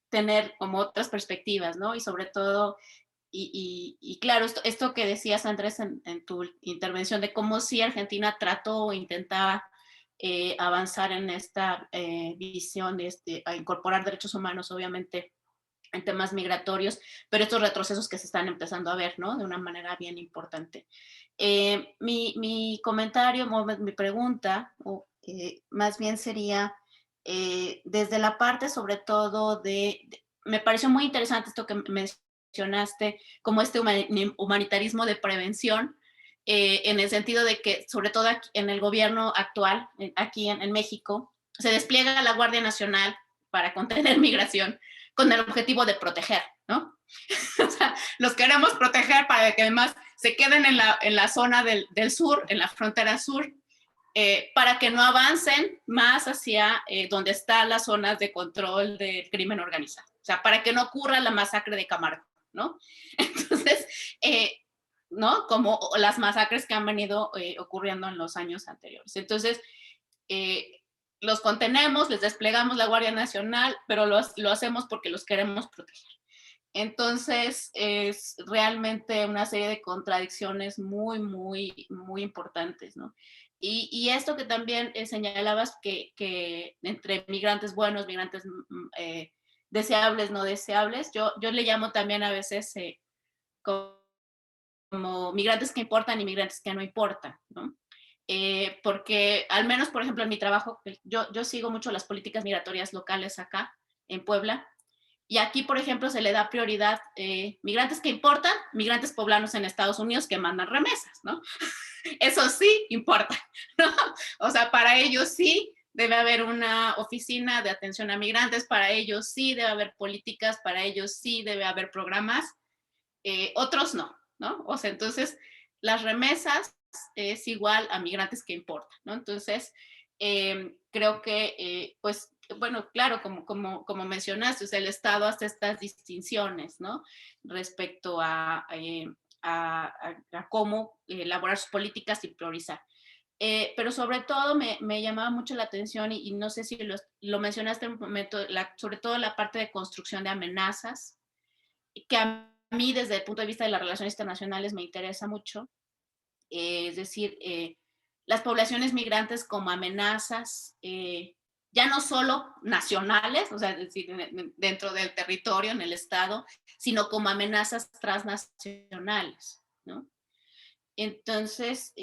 tener como otras perspectivas, ¿no? Y sobre todo, y claro, esto que decías, Andrés, en tu intervención de cómo sí Argentina trató o intentaba avanzar en esta visión de a incorporar derechos humanos, obviamente, en temas migratorios, pero estos retrocesos que se están empezando a ver, ¿no? De una manera bien importante. Mi comentario, mi pregunta, más bien sería, desde la parte sobre todo me pareció muy interesante esto que mencionaste, como humanitarismo de prevención, en el sentido de que, sobre todo en el gobierno actual, aquí en México, se despliega la Guardia Nacional para contener migración con el objetivo de proteger, ¿no? O sea, los queremos proteger para que además se queden en la zona del sur, en la frontera sur, para que no avancen más hacia donde están las zonas de control del crimen organizado. O sea, para que no ocurra la masacre de Camargo, ¿no? Entonces, ¿no? Como las masacres que han venido ocurriendo en los años anteriores. Entonces, los contenemos, les desplegamos la Guardia Nacional, pero lo hacemos porque los queremos proteger. Entonces, es realmente una serie de contradicciones muy, muy, muy importantes, ¿no? Y esto que también señalabas, que entre migrantes buenos, migrantes deseables, no deseables, yo le llamo también a veces como migrantes que importan y migrantes que no importan, ¿no? Porque al menos, por ejemplo, en mi trabajo, yo sigo mucho las políticas migratorias locales acá en Puebla, y aquí, por ejemplo, se le da prioridad migrantes que importan, migrantes poblanos en Estados Unidos que mandan remesas, ¿no? Eso sí importa, ¿no? O sea, para ellos sí debe haber una oficina de atención a migrantes, para ellos sí debe haber políticas, para ellos sí debe haber programas, otros no, ¿no? O sea, entonces las remesas es igual a migrantes que importan, ¿no? Entonces, creo que, pues, bueno, claro, como mencionaste, o sea, el Estado hace estas distinciones, ¿no? Respecto a cómo elaborar sus políticas y priorizar. Pero sobre todo me llamaba mucho la atención, y no sé si lo mencionaste en un momento, sobre todo la parte de construcción de amenazas, que a mí desde el punto de vista de las relaciones internacionales me interesa mucho. Es decir, las poblaciones migrantes como amenazas, ya no solo nacionales, o sea, es decir, dentro del territorio, en el Estado, sino como amenazas transnacionales, ¿no? Entonces,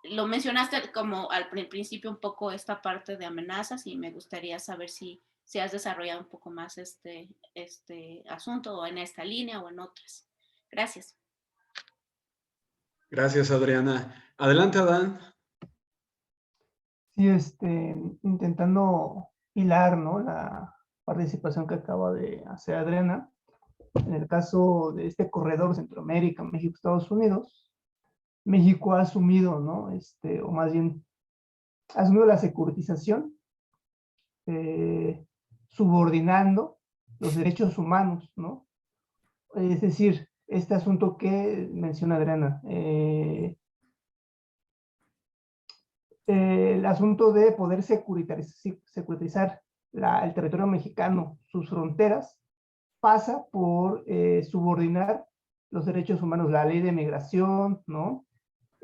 lo mencionaste como al principio un poco esta parte de amenazas, y me gustaría saber si has desarrollado un poco más este asunto, o en esta línea o en otras. Gracias. Gracias, Adriana. Adelante, Adán. Sí, intentando hilar, ¿no? La participación que acaba de hacer Adriana, en el caso de este corredor Centroamérica, México, Estados Unidos, México ha asumido, ¿no? O más bien, ha asumido la securitización, subordinando los derechos humanos, ¿no? Es decir, este asunto que menciona Adriana, el asunto de poder securitizar el territorio mexicano, sus fronteras, pasa por subordinar los derechos humanos, la ley de migración, ¿no?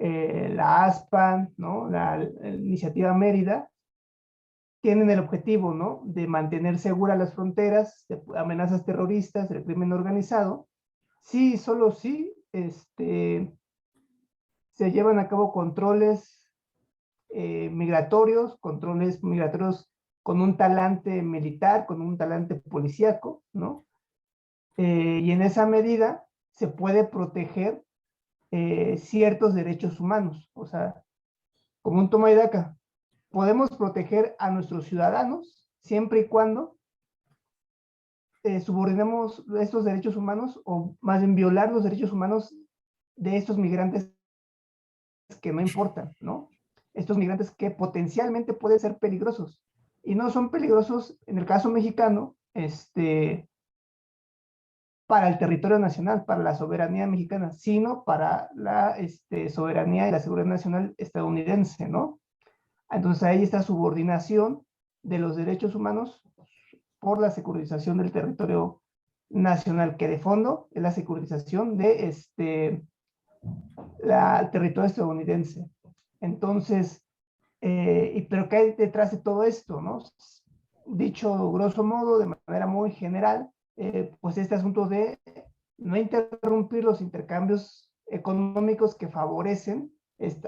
la ASPAN, ¿no? La iniciativa Mérida, tienen el objetivo, ¿no?, de mantener seguras las fronteras de amenazas terroristas, del crimen organizado. Sí, solo sí, se llevan a cabo controles migratorios con un talante militar, con un talante policíaco, ¿no? Y en esa medida se puede proteger ciertos derechos humanos. O sea, como un toma y daca, podemos proteger a nuestros ciudadanos siempre y cuando subordinemos estos derechos humanos, o más bien violar los derechos humanos de estos migrantes que no importan, ¿no? Estos migrantes que potencialmente pueden ser peligrosos. Y no son peligrosos, en el caso mexicano, para el territorio nacional, para la soberanía mexicana, sino para la soberanía y la seguridad nacional estadounidense, ¿no? Entonces ahí está subordinación de los derechos humanos por la securitización del territorio nacional, que de fondo es la securitización de el territorio estadounidense. Entonces, pero ¿qué hay detrás de todo esto, no? Dicho grosso modo, de manera muy general, pues este asunto de no interrumpir los intercambios económicos que favorecen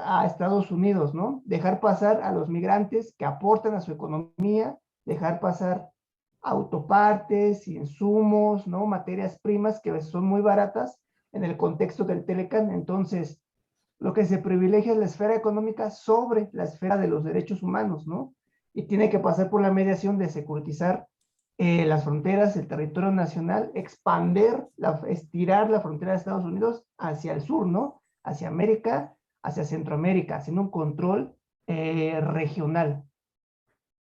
a Estados Unidos, ¿no? Dejar pasar a los migrantes que aportan a su economía, dejar pasar autopartes, insumos, ¿no? Materias primas que son muy baratas en el contexto del Telecán. Entonces, lo que se privilegia es la esfera económica sobre la esfera de los derechos humanos, ¿no? Y tiene que pasar por la mediación de securitizar las fronteras, el territorio nacional, estirar la frontera de Estados Unidos hacia el sur, ¿no? Hacia América, hacia Centroamérica, haciendo un control regional.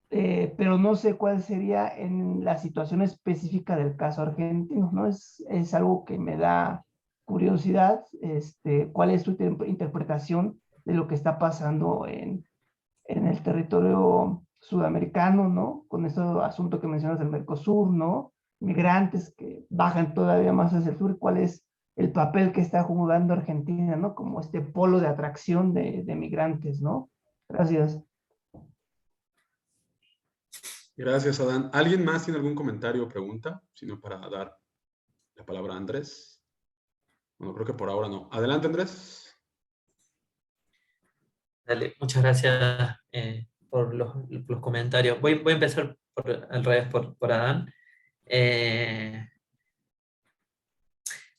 Pero no sé cuál sería en la situación específica del caso argentino, ¿no? Es algo que me da curiosidad, ¿cuál es tu interpretación de lo que está pasando en el territorio sudamericano, ¿no? Con este asunto que mencionas del Mercosur, ¿no? Migrantes que bajan todavía más hacia el sur, ¿cuál es el papel que está jugando Argentina, ¿no? Como este polo de atracción de migrantes, ¿no? Gracias. Gracias, Adán. ¿Alguien más tiene algún comentario o pregunta? Sino para dar la palabra a Andrés. Bueno, creo que por ahora no. Adelante, Andrés. Dale, muchas gracias por los comentarios. Voy a empezar al revés por Adán.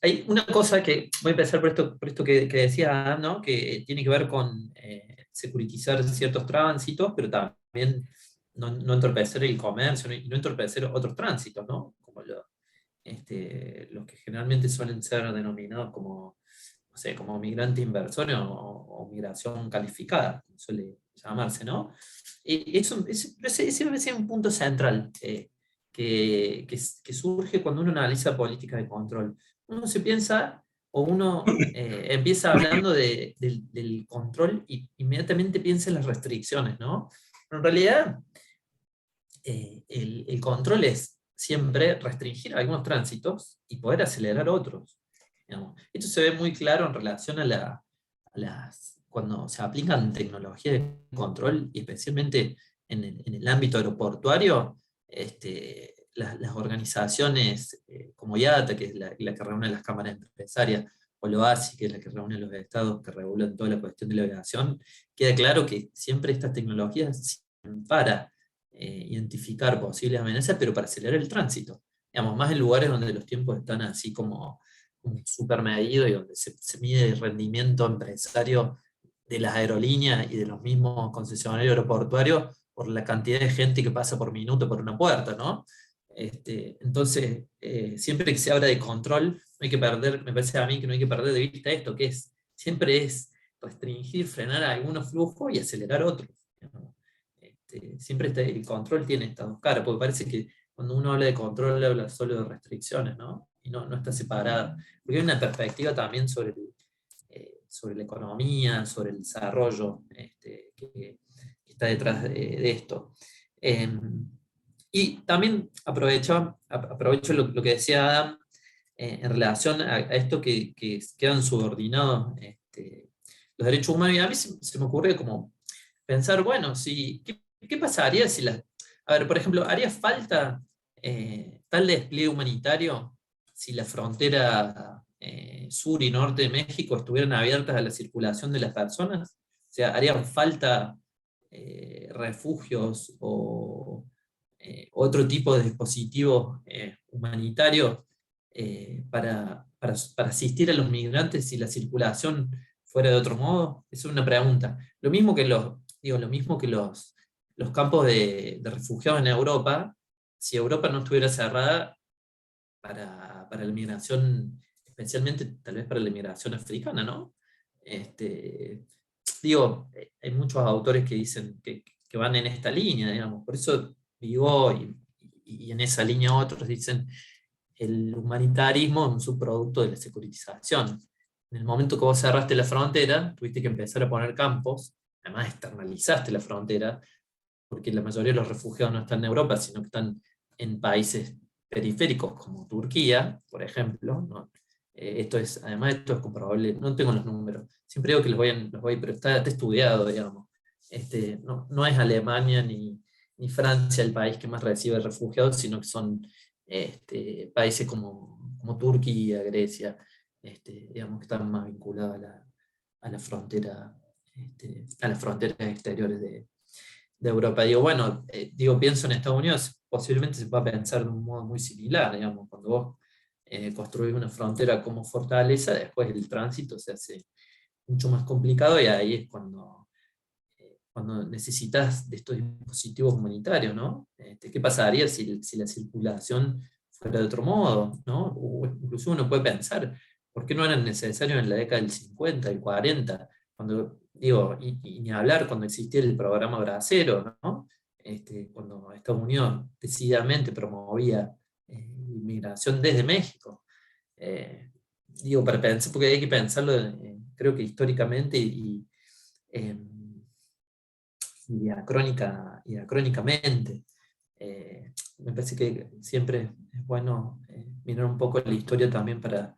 Hay una cosa que, voy a empezar por esto que decía Adán, ¿no? Que tiene que ver con securitizar ciertos tránsitos, pero también no entorpecer el comercio y no entorpecer otros tránsitos, ¿no? Como los que generalmente suelen ser denominados como, no sé, como migrante inversor o migración calificada, como suele llamarse, ¿no? Y ese me parece un punto central que surge cuando uno analiza políticas de control. Uno se piensa, o uno empieza hablando del control y inmediatamente piensa en las restricciones, ¿no? Pero en realidad, el control es siempre restringir algunos tránsitos y poder acelerar otros. Digamos. Esto se ve muy claro en relación a cuando se aplican tecnologías de control, y especialmente en el ámbito aeroportuario, las organizaciones como IATA, que es la que reúne las cámaras empresarias, o la OASI, que es la que reúne los estados que regulan toda la cuestión de la aviación, queda claro que siempre estas tecnologías sirven para identificar posibles amenazas, pero para acelerar el tránsito. Digamos, más en lugares donde los tiempos están así como súper medidos y donde se mide el rendimiento empresario de las aerolíneas y de los mismos concesionarios aeroportuarios por la cantidad de gente que pasa por minuto por una puerta, ¿no? Entonces, siempre que se habla de control, no hay que perder, me parece a mí que no hay que perder de vista esto, que siempre es restringir, frenar algunos flujos y acelerar otros. Siempre el control tiene estas dos caras, porque parece que cuando uno habla de control habla solo de restricciones, ¿no? Y no está separada. Porque hay una perspectiva también sobre la economía, sobre el desarrollo que está detrás de esto. Y también aprovecho lo que decía Adam en relación a esto que quedan subordinados los derechos humanos, y a mí se me ocurre como pensar, bueno, si, ¿qué pasaría si a ver, por ejemplo, ¿haría falta tal despliegue humanitario si la frontera sur y norte de México estuvieran abiertas a la circulación de las personas? O sea, ¿harían falta refugios o otro tipo de dispositivos humanitarios para asistir a los migrantes si la circulación fuera de otro modo? Esa es una pregunta. Lo mismo que los campos de refugiados en Europa, si Europa no estuviera cerrada para la migración, especialmente tal vez para la migración africana, ¿no? Hay muchos autores que dicen que van en esta línea, digamos, por eso digo, y en esa línea otros dicen, el humanitarismo es un subproducto de la securitización. En el momento que vos cerraste la frontera, tuviste que empezar a poner campos, además externalizaste la frontera, porque la mayoría de los refugiados no están en Europa, sino que están en países periféricos como Turquía, por ejemplo, ¿no? Además esto es comprobable, no tengo los números, siempre digo que los voy, pero está estudiado, digamos. No es Alemania ni Francia el país que más recibe refugiados, sino que son países como Turquía, Grecia, digamos, que están más vinculados a la frontera, a las fronteras exteriores de Europa. Pienso en Estados Unidos, posiblemente se pueda pensar de un modo muy similar, digamos, cuando vos construís una frontera como fortaleza, después el tránsito se hace mucho más complicado, y ahí es cuando necesitas de estos dispositivos humanitarios, ¿no? ¿Qué pasaría si la circulación fuera de otro modo, ¿no? O incluso uno puede pensar, ¿por qué no eran necesarios en la década del 50, el 40? Y ni hablar cuando existía el programa Bracero, ¿no? Cuando Estados Unidos decididamente promovía inmigración desde México. Para pensar, porque hay que pensarlo, creo que históricamente y diacrónicamente. Me parece que siempre es bueno mirar un poco la historia también para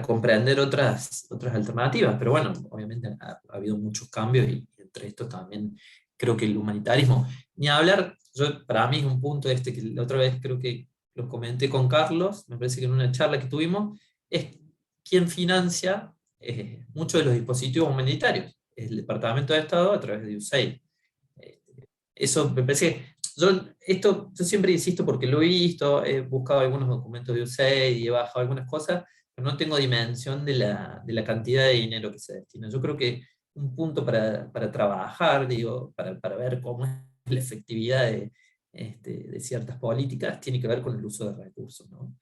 comprender otras alternativas, pero bueno, obviamente ha habido muchos cambios, y entre estos también creo que el humanitarismo, ni hablar, para mí es un punto que la otra vez creo que lo comenté con Carlos, me parece que en una charla que tuvimos, es quién financia muchos de los dispositivos humanitarios, el Departamento de Estado a través de USAID. Eso me parece, yo siempre insisto porque lo he visto, he buscado algunos documentos de USAID y he bajado algunas cosas, pero no tengo dimensión de la cantidad de dinero que se destina. Yo creo que un punto para trabajar, para ver cómo es la efectividad de ciertas políticas, tiene que ver con el uso de recursos, ¿no?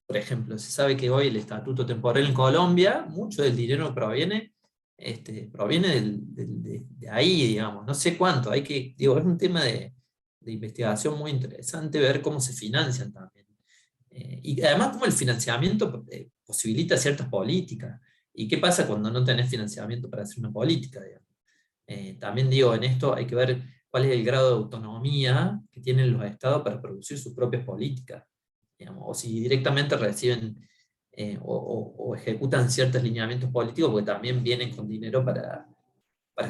Por ejemplo, se sabe que hoy el estatuto temporal en Colombia, mucho del dinero proviene de ahí, digamos, no sé cuánto, es un tema de investigación muy interesante ver cómo se financian también. Y además cómo el financiamiento posibilita ciertas políticas. ¿Y qué pasa cuando no tenés financiamiento para hacer una política, digamos? También en esto hay que ver cuál es el grado de autonomía que tienen los estados para producir sus propias políticas, digamos, o si directamente reciben o ejecutan ciertos lineamientos políticos, porque también vienen con dinero para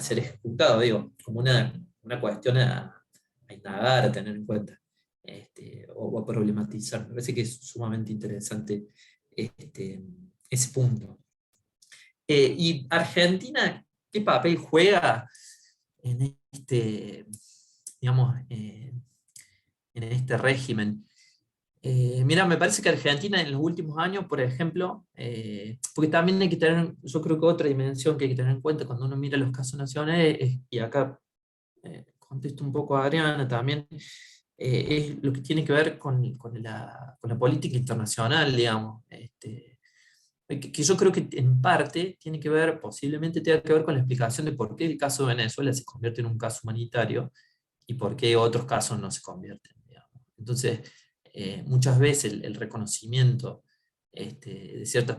ser ejecutado, como una cuestión a indagar, a tener en cuenta, o a problematizar. Me parece que es sumamente interesante ese punto. ¿Y Argentina qué papel juega en en este régimen? Mira, me parece que Argentina en los últimos años, por ejemplo, porque también hay que tener, yo creo que otra dimensión que hay que tener en cuenta cuando uno mira los casos nacionales, y acá contesto un poco a Adriana también, es lo que tiene que ver con la política internacional, digamos, que yo creo que en parte posiblemente tenga que ver con la explicación de por qué el caso de Venezuela se convierte en un caso humanitario y por qué otros casos no se convierten, digamos. Entonces, muchas veces el reconocimiento de ciertas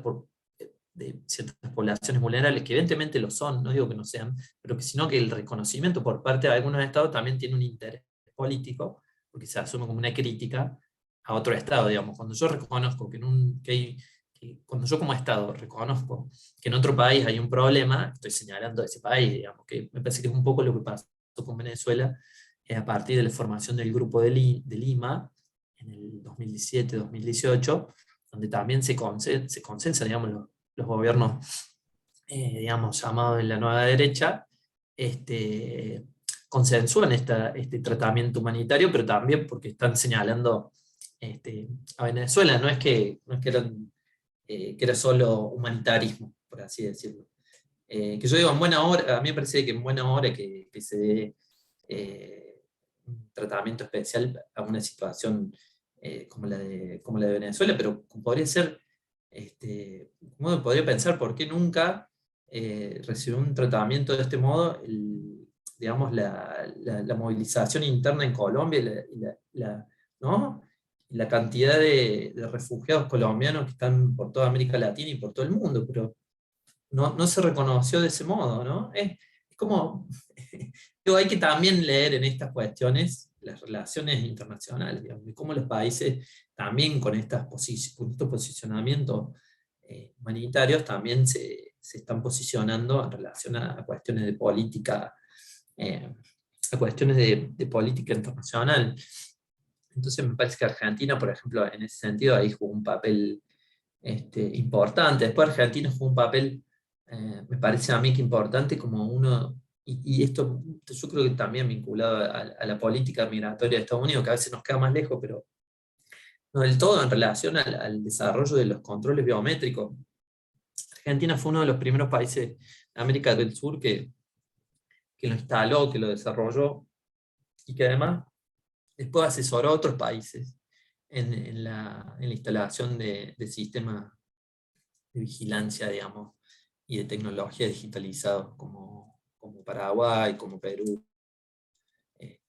poblaciones vulnerables, que evidentemente lo son, no digo que no sean, pero sino que el reconocimiento por parte de algunos estados también tiene un interés político, porque se asume como una crítica a otro estado, digamos. Cuando yo reconozco que cuando yo como Estado reconozco que en otro país hay un problema, estoy señalando a ese país, digamos, que me parece que es un poco lo que pasó con Venezuela a partir de la formación del Grupo de Lima en el 2017-2018, donde también se consensa, digamos, los gobiernos, digamos, llamados de la nueva derecha, consensúan este tratamiento humanitario, pero también porque están señalando a Venezuela, no es que era solo humanitarismo, por así decirlo. Que yo digo, en buena hora, a mí me parece que en buena hora que se dé un tratamiento especial a una situación como la de Venezuela, pero podría ser, uno podría pensar por qué nunca recibió un tratamiento de este modo, digamos, la movilización interna en Colombia ¿no? La cantidad de refugiados colombianos que están por toda América Latina y por todo el mundo, pero no se reconoció de ese modo, ¿no? Es como, digo, hay que también leer en estas cuestiones las relaciones internacionales, digamos, y cómo los países también con estos posicionamientos humanitarios también se están posicionando en relación a cuestiones de política, a cuestiones de política internacional. Entonces me parece que Argentina, por ejemplo, en ese sentido ahí jugó un papel importante. Después Argentina jugó un papel, me parece a mí que importante como uno, y esto yo creo que también vinculado a la política migratoria de Estados Unidos, que a veces nos queda más lejos, pero no del todo en relación al desarrollo de los controles biométricos. Argentina fue uno de los primeros países de América del Sur que lo instaló, que lo desarrolló, y que además después asesoró a otros países en la instalación de sistemas de vigilancia, digamos, y de tecnología digitalizados, como Paraguay, como Perú,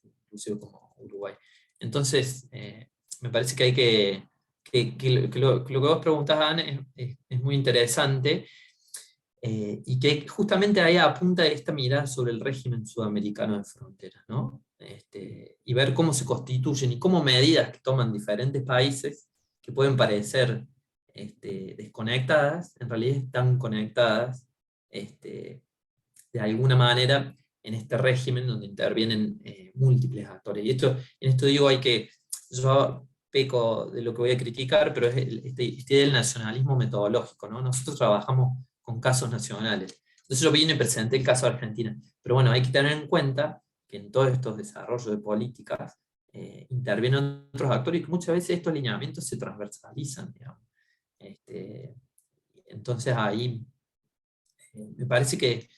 inclusive como Uruguay. Entonces, me parece que hay que lo que vos preguntás, Anne, es muy interesante, y que justamente ahí apunta esta mirada sobre el régimen sudamericano de fronteras, ¿no? Y ver cómo se constituyen y cómo medidas que toman diferentes países, que pueden parecer desconectadas, en realidad están conectadas de alguna manera en este régimen donde intervienen múltiples actores. Y en esto digo, yo peco de lo que voy a criticar, pero es esta idea del nacionalismo metodológico, ¿no? Nosotros trabajamos con casos nacionales. Entonces yo vine y presenté el caso de Argentina. Pero bueno, hay que tener en cuenta que en todos estos desarrollos de políticas intervienen otros actores y que muchas veces estos lineamientos se transversalizan, digamos. Entonces ahí me parece que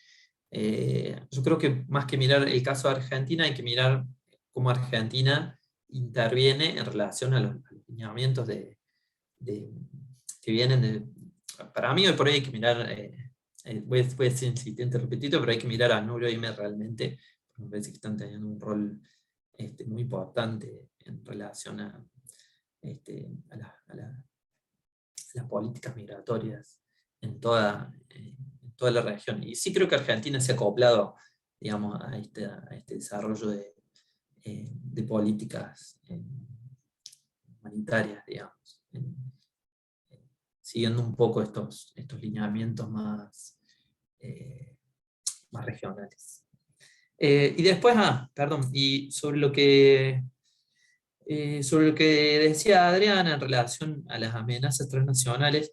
yo creo que más que mirar el caso de Argentina, hay que mirar cómo Argentina interviene en relación a los lineamientos que vienen de... Para mí hoy por hoy hay que mirar, voy a ser insistente, repetido, pero hay que mirar a Nurio y Ime realmente, porque me parece que están teniendo un rol muy importante en relación a las políticas migratorias en toda la región. Y sí creo que Argentina se ha acoplado, digamos, a este desarrollo de políticas humanitarias, digamos, siguiendo un poco estos lineamientos más regionales. Y después, y sobre lo que decía Adriana en relación a las amenazas transnacionales,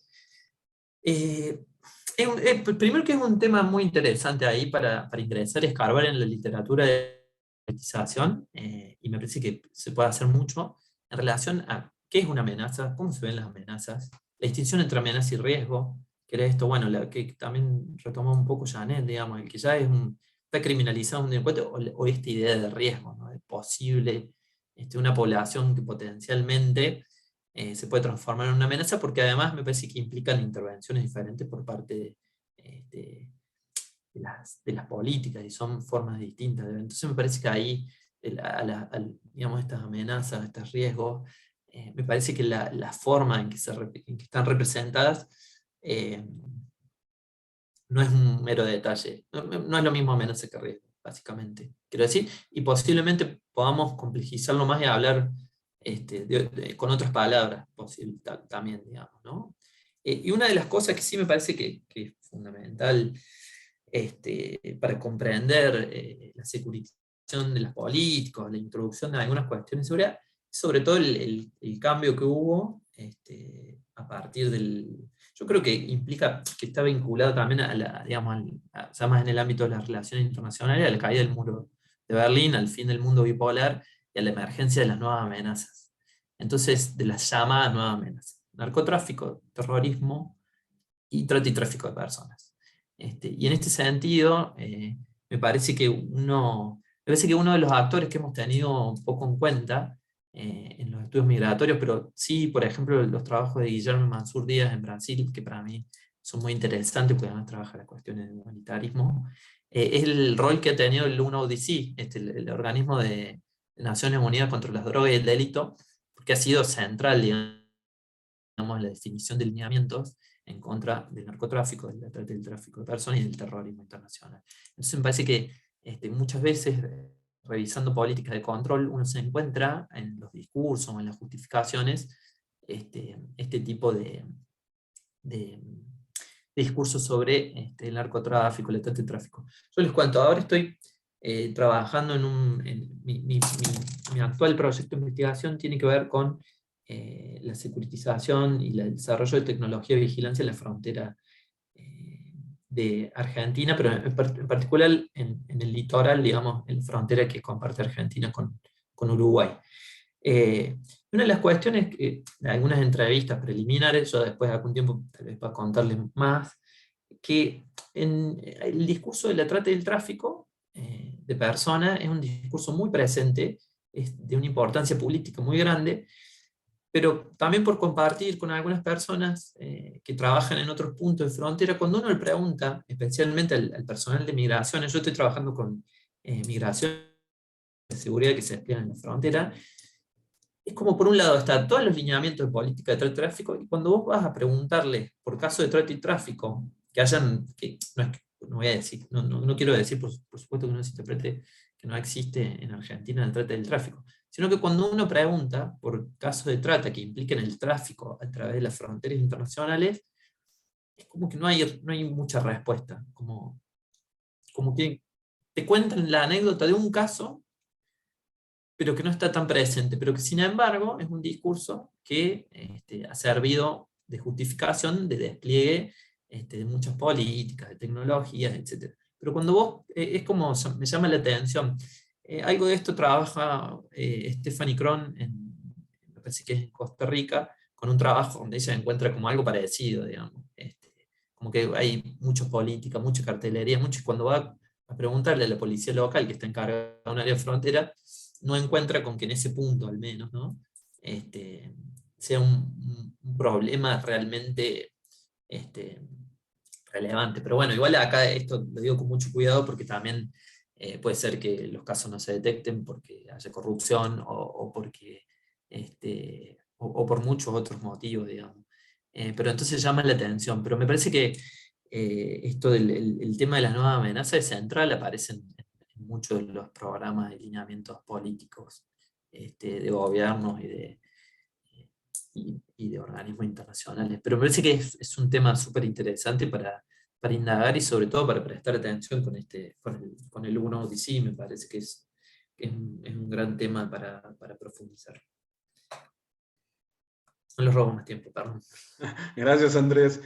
primero que es un tema muy interesante ahí para ingresar y escarbar en la literatura de politización, y me parece que se puede hacer mucho en relación a qué es una amenaza, cómo se ven las amenazas, la distinción entre amenaza y riesgo, que era esto, bueno, que también retomó un poco Janet, digamos, el que ya está criminalizado un delincuente, o esta idea de riesgo, ¿no? De posible, una población que potencialmente se puede transformar en una amenaza, porque además me parece que implican intervenciones diferentes por parte de las políticas, y son formas distintas. Entonces me parece que ahí, digamos, estas amenazas, estos riesgos, me parece que la forma en que están representadas no es un mero detalle, no es lo mismo amenaza que riesgo, básicamente, quiero decir, y posiblemente podamos complejizarlo más y hablar con otras palabras también, digamos, ¿no? Y una de las cosas que sí me parece que es fundamental para comprender la securitización de las políticas, la introducción de algunas cuestiones de seguridad, sobre todo el cambio que hubo a partir del... Yo creo que implica que está vinculado también a la, digamos, ya más en el ámbito de las relaciones internacionales, a la caída del muro de Berlín, al fin del mundo bipolar y a la emergencia de las nuevas amenazas. Entonces, de las llamadas nuevas amenazas. Narcotráfico, terrorismo y trata y tráfico de personas. Y en este sentido, me parece que uno de los actores que hemos tenido un poco en cuenta en los estudios migratorios, pero sí, por ejemplo, los trabajos de Guillermo Mansur Díaz en Brasil, que para mí son muy interesantes, porque además trabaja las cuestiones de humanitarismo, es el rol que ha tenido el UNODC, el organismo de Naciones Unidas contra las Drogas y el Delito, porque ha sido central, digamos, en la definición de lineamientos en contra del narcotráfico, del trata y del tráfico de personas y del terrorismo internacional. Entonces me parece que muchas veces, revisando políticas de control, uno se encuentra en los discursos o en las justificaciones este tipo de discursos sobre el narcotráfico, el trata y el tráfico. Yo les cuento, ahora estoy trabajando en mi actual proyecto de investigación tiene que ver con la securitización y el desarrollo de tecnología de vigilancia en la frontera de Argentina, pero en particular en el litoral, digamos, en la frontera que comparte Argentina con Uruguay. Una de las cuestiones, en algunas entrevistas preliminares, yo después de algún tiempo tal vez para contarles más, que en el discurso de la trata y el tráfico de personas es un discurso muy presente, es de una importancia política muy grande, pero también por compartir con algunas personas que trabajan en otros puntos de frontera, cuando uno le pregunta, especialmente al personal de migraciones, yo estoy trabajando con migración de seguridad que se despliegan en la frontera, es como por un lado están todos los lineamientos de política de trata y tráfico, y cuando vos vas a preguntarle por caso de trata y tráfico, que hayan, no voy a decir, no quiero decir por supuesto que no se interprete que no existe en Argentina el trata y el tráfico, sino que cuando uno pregunta por casos de trata que impliquen el tráfico a través de las fronteras internacionales, es como que no hay mucha respuesta, como que te cuentan la anécdota de un caso, pero que no está tan presente, pero que sin embargo es un discurso que ha servido de justificación, de despliegue de muchas políticas, de tecnologías, etc. Pero cuando vos, es como, me llama la atención, algo de esto trabaja Stephanie Kron, me parece que es en Costa Rica, con un trabajo donde ella encuentra como algo parecido, digamos. Como que hay mucha política, mucha cartelería, mucho, cuando va a preguntarle a la policía local que está encargada de un área de frontera, no encuentra con que en ese punto al menos, ¿no? Sea un problema realmente relevante. Pero bueno, igual acá esto lo digo con mucho cuidado porque también puede ser que los casos no se detecten porque haya corrupción o porque o por muchos otros motivos, digamos. Pero entonces llama la atención. Pero me parece que esto el tema de las nuevas amenazas es central, aparece en muchos de los programas de lineamientos políticos de gobiernos y de organismos internacionales. Pero me parece que es un tema súper interesante para indagar y sobre todo para prestar atención con el UNODC, me parece que es un gran tema para profundizar. No les robo más tiempo, perdón. Gracias, Andrés.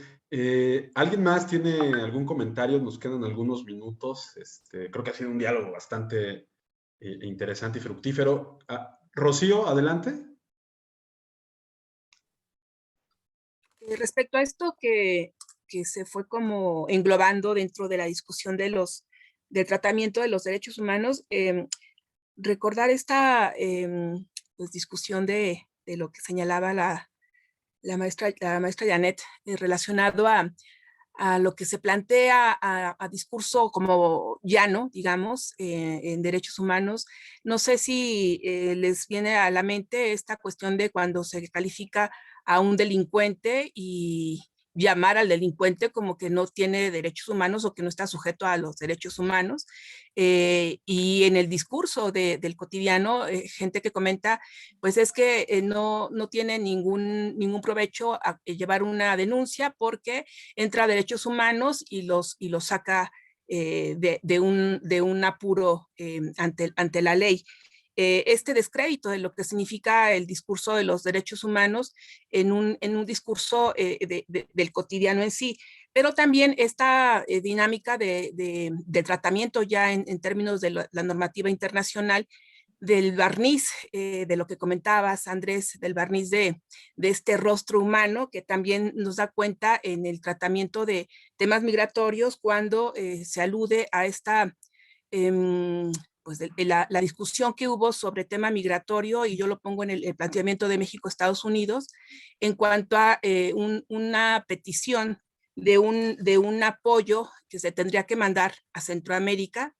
¿Alguien más tiene algún comentario? Nos quedan algunos minutos. Creo que ha sido un diálogo bastante interesante y fructífero. Rocío, adelante. Respecto a esto que se fue como englobando dentro de la discusión del tratamiento de los derechos humanos, recordar esta pues, discusión de lo que señalaba la maestra Janet relacionado a lo que se plantea a discurso como llano, digamos, en derechos humanos. No sé si les viene a la mente esta cuestión de cuando se califica a un delincuente y llamar al delincuente como que no tiene derechos humanos o que no está sujeto a los derechos humanos. Y en el discurso del cotidiano, gente que comenta, pues es que no tiene ningún provecho a llevar una denuncia porque entra a derechos humanos y los saca de un apuro ante la ley. Este descrédito de lo que significa el discurso de los derechos humanos en un discurso del cotidiano en sí, pero también esta dinámica de tratamiento ya en términos de la normativa internacional del barniz, de lo que comentabas, Andrés, del barniz de este rostro humano, que también nos da cuenta en el tratamiento de temas migratorios cuando se alude a esta pues la discusión que hubo sobre tema migratorio, y yo lo pongo en el planteamiento de México-Estados Unidos, en cuanto a una petición de un apoyo que se tendría que mandar a Centroamérica,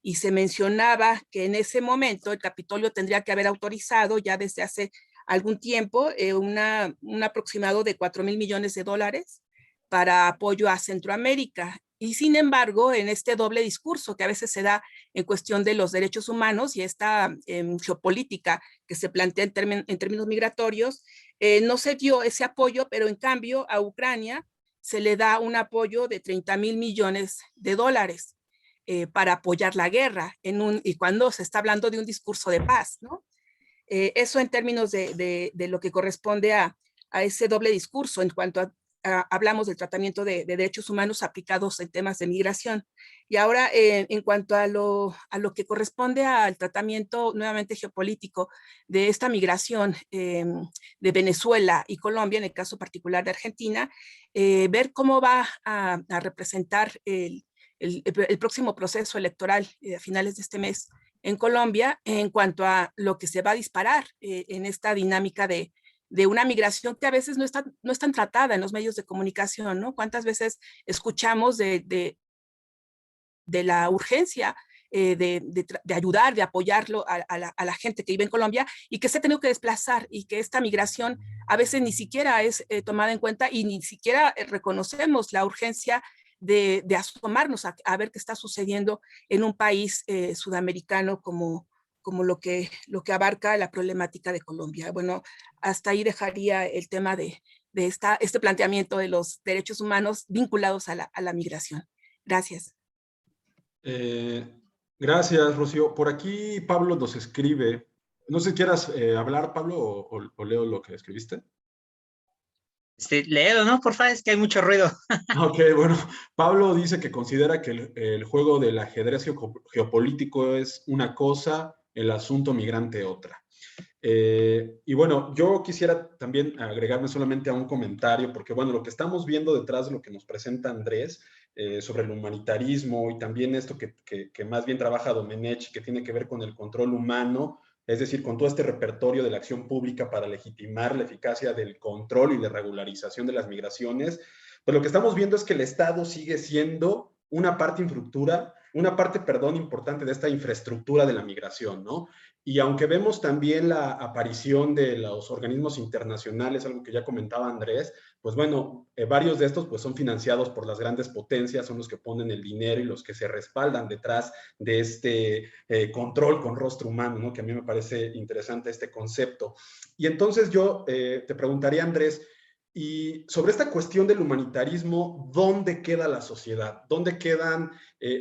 y se mencionaba que en ese momento el Capitolio tendría que haber autorizado ya desde hace algún tiempo un aproximado de 4,000 millones de dólares para apoyo a Centroamérica. Y sin embargo, en este doble discurso que a veces se da en cuestión de los derechos humanos y esta geopolítica que se plantea en términos migratorios, no se dio ese apoyo, pero en cambio a Ucrania se le da un apoyo de 30,000 millones de dólares para apoyar la guerra, y cuando se está hablando de un discurso de paz, ¿no? Eso en términos de lo que corresponde a ese doble discurso en cuanto hablamos del tratamiento de derechos humanos aplicados en temas de migración. Y ahora, en cuanto a lo que corresponde al tratamiento nuevamente geopolítico de esta migración de Venezuela y Colombia, en el caso particular de Argentina, ver cómo va a representar el próximo proceso electoral a finales de este mes en Colombia, en cuanto a lo que se va a disparar en esta dinámica de una migración que a veces no es tan tratada en los medios de comunicación, ¿no? ¿Cuántas veces escuchamos de la urgencia de ayudar, de apoyarlo a la gente que vive en Colombia y que se ha tenido que desplazar, y que esta migración a veces ni siquiera es tomada en cuenta y ni siquiera reconocemos la urgencia de asomarnos a ver qué está sucediendo en un país sudamericano como lo que abarca la problemática de Colombia? Bueno, hasta ahí dejaría el tema de este planteamiento de los derechos humanos vinculados a la migración. Gracias. Gracias, Rocío. Por aquí Pablo nos escribe. No sé si quieras hablar, Pablo, o leo lo que escribiste. Léelo, ¿no? Por favor, es que hay mucho ruido. Ok, bueno. Pablo dice que considera que el juego del ajedrez geopolítico es una cosa, el asunto migrante otra. Y bueno, yo quisiera también agregarme solamente a un comentario, porque bueno, lo que estamos viendo detrás de lo que nos presenta Andrés sobre el humanitarismo, y también esto que más bien trabaja Domenech, que tiene que ver con el control humano, es decir, con todo este repertorio de la acción pública para legitimar la eficacia del control y la regularización de las migraciones, pues lo que estamos viendo es que el Estado sigue siendo una parte importante de esta infraestructura de la migración, ¿no? Y aunque vemos también la aparición de los organismos internacionales, algo que ya comentaba Andrés, pues bueno, varios de estos pues son financiados por las grandes potencias, son los que ponen el dinero y los que se respaldan detrás de este control con rostro humano, ¿no? Que a mí me parece interesante este concepto. Y entonces yo te preguntaría, Andrés, y sobre esta cuestión del humanitarismo, ¿dónde queda la sociedad? ¿Dónde quedan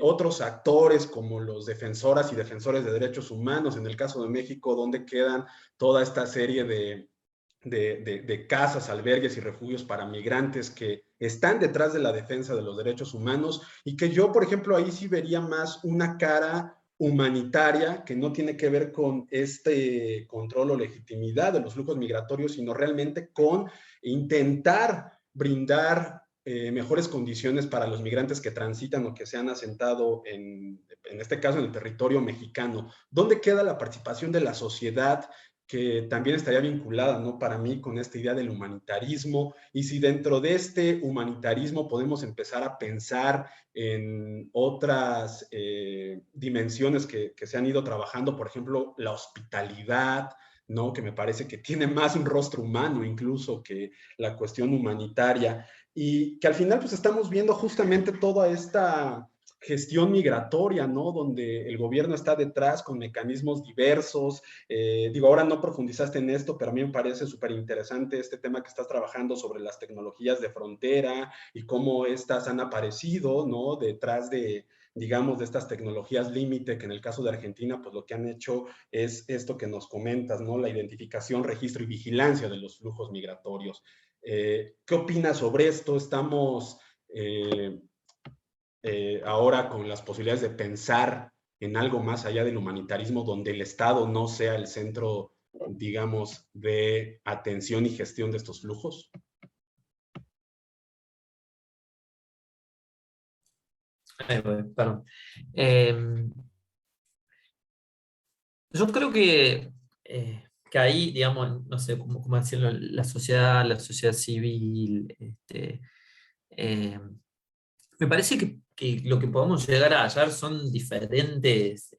otros actores como los defensoras y defensores de derechos humanos? En el caso de México, ¿dónde quedan toda esta serie de casas, albergues y refugios para migrantes que están detrás de la defensa de los derechos humanos? Y que yo, por ejemplo, ahí sí vería más una cara humanitaria que no tiene que ver con este control o legitimidad de los flujos migratorios, sino realmente con intentar brindar mejores condiciones para los migrantes que transitan o que se han asentado en este caso en el territorio mexicano. ¿Dónde queda la participación de la sociedad, que también estaría vinculada, ¿no? Para mí, con esta idea del humanitarismo? Y si dentro de este humanitarismo podemos empezar a pensar en otras dimensiones que se han ido trabajando, por ejemplo, la hospitalidad, ¿no? Que me parece que tiene más un rostro humano incluso que la cuestión humanitaria. y que al final pues estamos viendo justamente toda esta gestión migratoria, ¿no? Donde el gobierno está detrás con mecanismos diversos. Digo, ahora no profundizaste en esto, pero a mí me parece súper interesante este tema que estás trabajando sobre las tecnologías de frontera y cómo estas han aparecido, ¿no? Detrás de, digamos, de estas tecnologías límite, que en el caso de Argentina, pues lo que han hecho es esto que nos comentas, ¿no? La identificación, registro y vigilancia de los flujos migratorios. ¿Qué opinas sobre esto? Estamos ahora con las posibilidades de pensar en algo más allá del humanitarismo, donde el Estado no sea el centro, digamos, de atención y gestión de estos flujos? Perdón. Yo creo que ahí, digamos, no sé cómo decirlo, la sociedad civil, me parece que lo que podemos llegar a hallar son diferentes.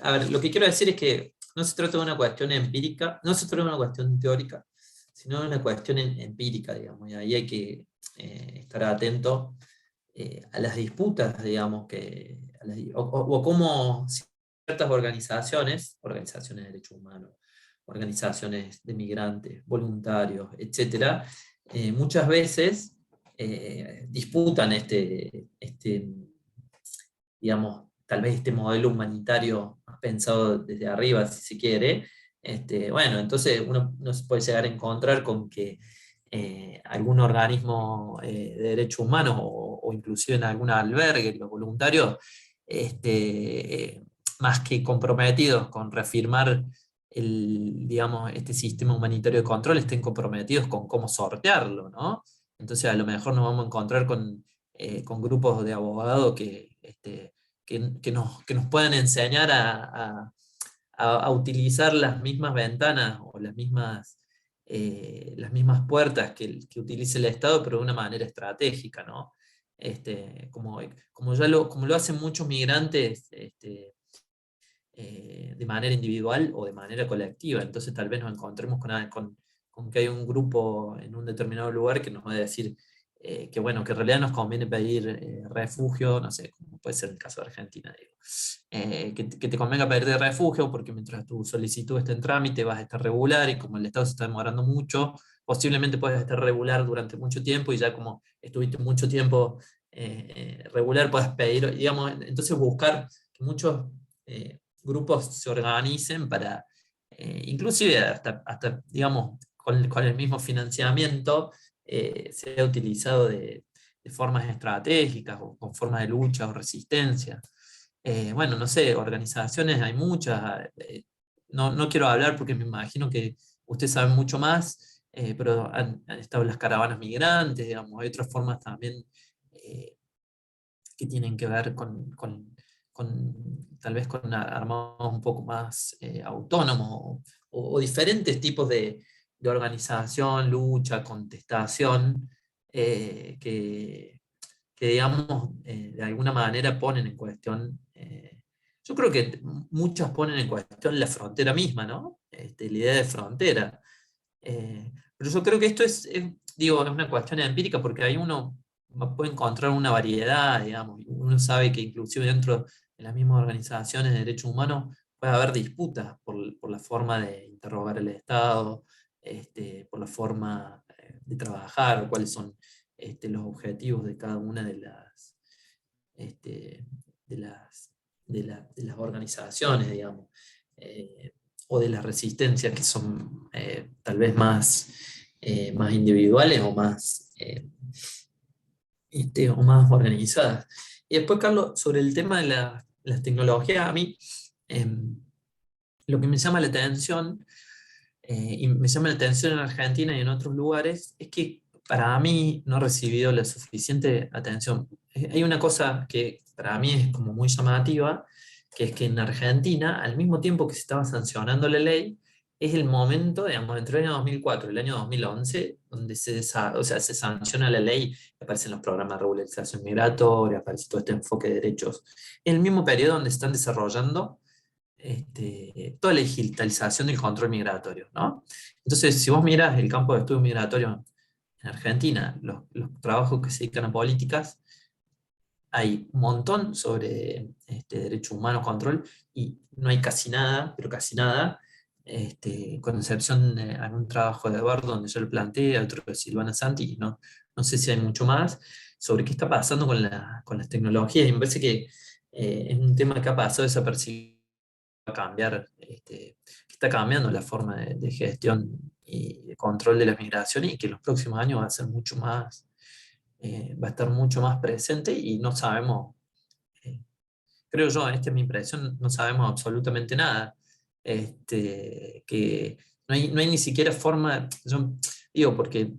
A ver, lo que quiero decir es que no se trata de una cuestión empírica, no se trata de una cuestión teórica, sino de una cuestión empírica, digamos, y ahí hay que estar atento a las disputas, digamos, o cómo ciertas organizaciones de derechos humanos, organizaciones de migrantes, voluntarios, etcétera, muchas veces disputan digamos, tal vez este modelo humanitario pensado desde arriba, si se quiere. Bueno, entonces uno se puede llegar a encontrar con que algún organismo de derechos humanos o inclusive en algún albergue, los voluntarios, más que comprometidos con reafirmar digamos, este sistema humanitario de control, estén comprometidos con cómo sortearlo, ¿no? Entonces a lo mejor nos vamos a encontrar con grupos de abogados que nos puedan enseñar a utilizar las mismas ventanas o las mismas puertas que utilice el Estado, pero de una manera estratégica, ¿no? Como lo hacen muchos migrantes de manera individual o de manera colectiva. Entonces tal vez nos encontremos con que hay un grupo en un determinado lugar que nos va a decir que bueno, que en realidad nos conviene pedir refugio, no sé, como puede ser el caso de Argentina, digo. Que te convenga pedir de refugio porque mientras tu solicitud esté en trámite vas a estar regular, y como el Estado se está demorando mucho, posiblemente puedes estar regular durante mucho tiempo, y ya como estuviste mucho tiempo regular puedes pedir, digamos, entonces buscar que muchos grupos se organicen para, inclusive hasta digamos, con el mismo financiamiento, sea utilizado de formas estratégicas o con formas de lucha o resistencia. Bueno, no sé, organizaciones hay muchas. No quiero hablar porque me imagino que ustedes saben mucho más, pero han estado las caravanas migrantes, digamos, hay otras formas también que tienen que ver tal vez con armados un poco más autónomos o diferentes tipos de organización, lucha, contestación, que digamos, de alguna manera ponen en cuestión, yo creo que muchas ponen en cuestión la frontera misma, ¿no? La idea de frontera. Pero yo creo que esto digo, es una cuestión empírica, porque ahí uno puede encontrar una variedad, digamos, uno sabe que inclusive dentro de las mismas organizaciones de derechos humanos puede haber disputas por la forma de interrogar al Estado, por la forma de trabajar, o cuáles son los objetivos de cada una de las organizaciones, digamos, o de las resistencias que son tal vez más individuales o más organizadas. Y después, Carlos, sobre el tema de las tecnologías, a mí lo que me llama la atención, y me llama la atención en Argentina y en otros lugares, es que para mí no he recibido la suficiente atención. Hay una cosa que para mí es como muy llamativa, que es que en Argentina, al mismo tiempo que se estaba sancionando la ley, es el momento, digamos, entre el año 2004 y el año 2011, donde se sanciona la ley, aparecen los programas de regularización migratoria, aparece todo este enfoque de derechos. Es el mismo periodo donde se están desarrollando toda la digitalización del control migratorio, ¿no? Entonces, si vos miras el campo de estudio migratorio en Argentina, los trabajos que se dedican a políticas, hay un montón sobre derechos humanos, control, y no hay casi nada, pero casi nada, con excepción de algún trabajo de Eduardo donde yo lo planteé, otro de Silvana Santi, y no sé si hay mucho más, sobre qué está pasando con las tecnologías, y me parece que es un tema que ha pasado desapercibido, a cambiar, que está cambiando la forma de gestión y de control de las migraciones, y que en los próximos años va a ser mucho más, va a estar mucho más presente, y no sabemos, creo yo, esta es mi impresión, no sabemos absolutamente nada. Que no hay ni siquiera forma, yo digo, porque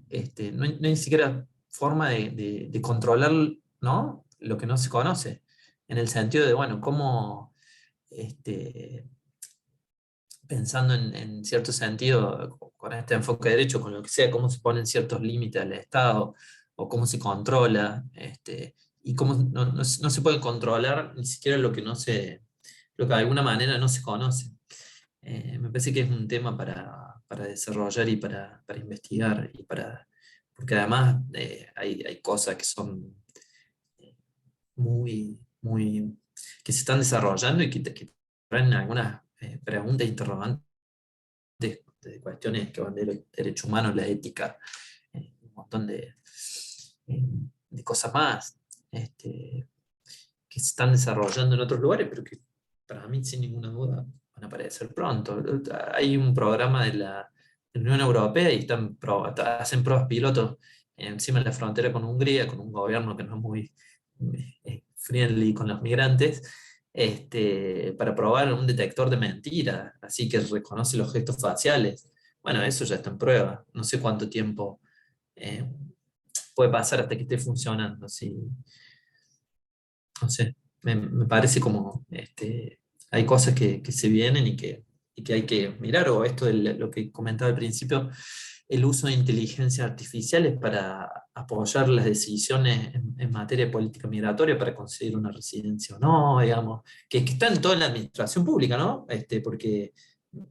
no hay ni siquiera forma de controlar, ¿no?, lo que no se conoce, en el sentido de, bueno, cómo, pensando en cierto sentido, con este enfoque de derecho, con lo que sea, cómo se ponen ciertos límites al Estado, o cómo se controla, y cómo no se puede controlar ni siquiera lo que de alguna manera no se conoce. Me parece que es un tema para desarrollar y para investigar, porque además hay cosas que son muy, muy, que se están desarrollando, y que traen algunas preguntas, interrogantes, de cuestiones que van de los derechos humanos, la ética, un montón de cosas más, que se están desarrollando en otros lugares, pero que para mí, sin ninguna duda, van a aparecer pronto. Hay un programa de la Unión Europea, y hacen pruebas pilotos encima de la frontera con Hungría, con un gobierno que no es muy friendly con los migrantes, para probar un detector de mentiras, así que reconoce los gestos faciales. Bueno, eso ya está en prueba. No sé cuánto tiempo eh, puede pasar hasta que esté funcionando. No sé, me parece como hay cosas que se vienen, y que hay que mirar, o esto de lo que comentaba al principio, el uso de inteligencia artificiales para apoyar las decisiones en materia de política migratoria, para conseguir una residencia o no, digamos, que está en toda la administración pública, ¿no? Porque,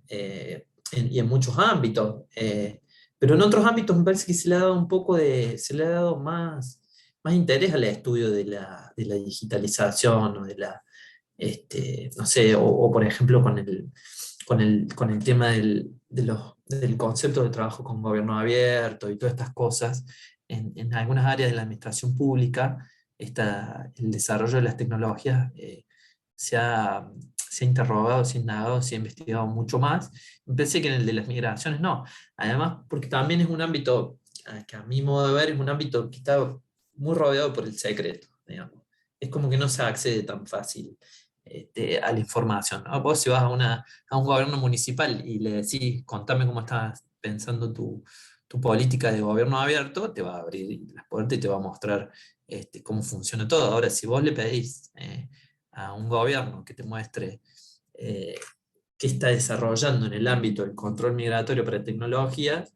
y en muchos ámbitos, pero en otros ámbitos me parece que se le ha dado se le ha dado más interés al estudio de la digitalización, o no sé, o por ejemplo con el tema del concepto de trabajo con gobierno abierto y todas estas cosas. En algunas áreas de la administración pública, el desarrollo de las tecnologías se ha interrogado, se ha indagado, se ha investigado mucho más. Me parece que en el de las migraciones no. Además, porque también es un ámbito que, a mi modo de ver, es un ámbito que está muy rodeado por el secreto, digamos. Es como que no se accede tan fácil a la información, ¿no? Vos, si vas a un gobierno municipal y le decís, contame cómo estás pensando tu política de gobierno abierto, te va a abrir las puertas y te va a mostrar cómo funciona todo. Ahora, si vos le pedís a un gobierno que te muestre qué está desarrollando en el ámbito del control migratorio para tecnologías,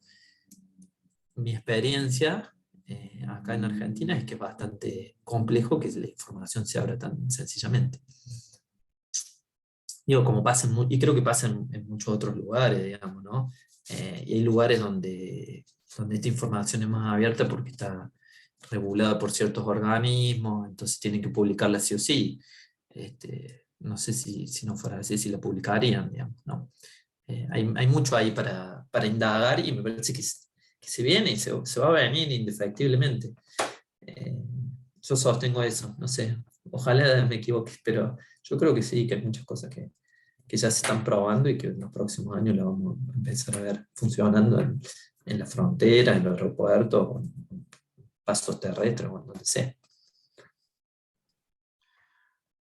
mi experiencia acá en Argentina es que es bastante complejo que la información se abra tan sencillamente. Digo, como pasa y creo que pasa en muchos otros lugares, digamos, ¿no? Y hay lugares donde esta información es más abierta porque está regulada por ciertos organismos, entonces tienen que publicarla sí o sí. No sé si no fuera así, si la publicarían, digamos, ¿no? Hay mucho ahí para indagar, y me parece que se viene y se va a venir indefectiblemente. Yo sostengo eso, no sé, ojalá me equivoque, pero yo creo que sí, que hay muchas cosas que ya se están probando, y que en los próximos años lo vamos a empezar a ver funcionando en la frontera, en los aeropuertos, en pasos terrestres, o en donde sea.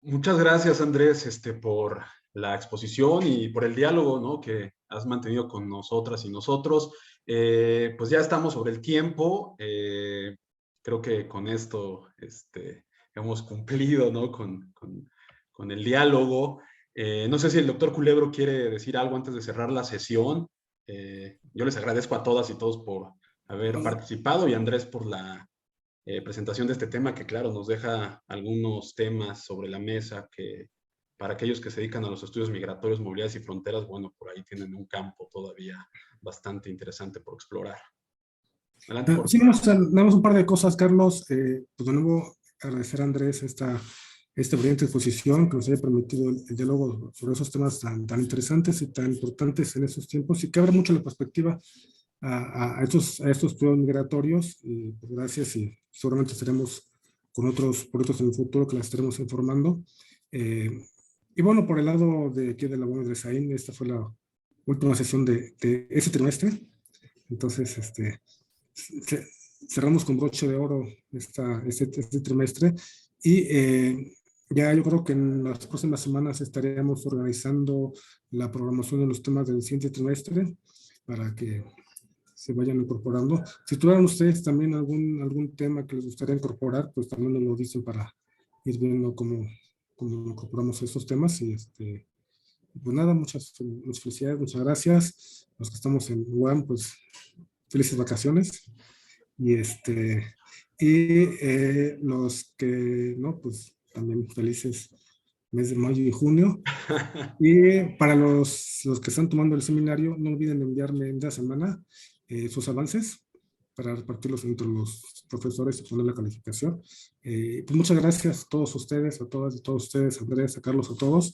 Muchas gracias, Andrés, por la exposición y por el diálogo, ¿no?, que has mantenido con nosotras y nosotros. Pues ya estamos sobre el tiempo. Creo que con esto hemos cumplido, ¿no?, con el diálogo. No sé si el doctor Culebro quiere decir algo antes de cerrar la sesión. Yo les agradezco a todas y todos por haber participado, y a Andrés por la presentación de este tema, que claro, nos deja algunos temas sobre la mesa que para aquellos que se dedican a los estudios migratorios, movilidades y fronteras, bueno, por ahí tienen un campo todavía bastante interesante por explorar. Adelante, Jorge. Sí, damos un par de cosas, Carlos. Pues de nuevo, agradecer a Andrés esta brillante exposición que nos haya permitido el diálogo sobre esos temas tan interesantes y tan importantes en esos tiempos, y que abre mucho la perspectiva a estos estudios migratorios. Y pues, gracias, y seguramente estaremos con otros proyectos en el futuro que las estaremos informando. Y bueno, por el lado de aquí de la UAM de Saín, esta fue la última sesión de ese trimestre. Entonces, cerramos con broche de oro este trimestre, y ya yo creo que en las próximas semanas estaremos organizando la programación de los temas del siguiente trimestre para que se vayan incorporando. Si tuvieran ustedes también algún tema que les gustaría incorporar, pues también nos lo dicen para ir viendo cómo incorporamos esos temas. Y pues nada, muchas felicidades, muchas gracias. Los que estamos en UAM, pues felices vacaciones. Y los que no, pues también felices mes de mayo y junio. Y para los que están tomando el seminario, no olviden enviarme en la semana sus avances para repartirlos entre los profesores y poner la calificación. Pues muchas gracias a todos ustedes, a todas y todos ustedes, Andrés, a Carlos, a todos.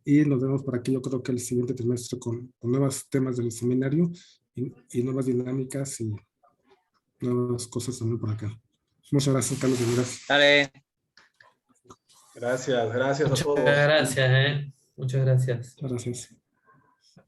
Y nos vemos por aquí, yo creo que el siguiente trimestre con nuevos temas del seminario y nuevas dinámicas y nuevas cosas también por acá. Muchas gracias, Carlos. Gracias. Dale. Gracias a todos. Muchas gracias. Muchas gracias. Gracias.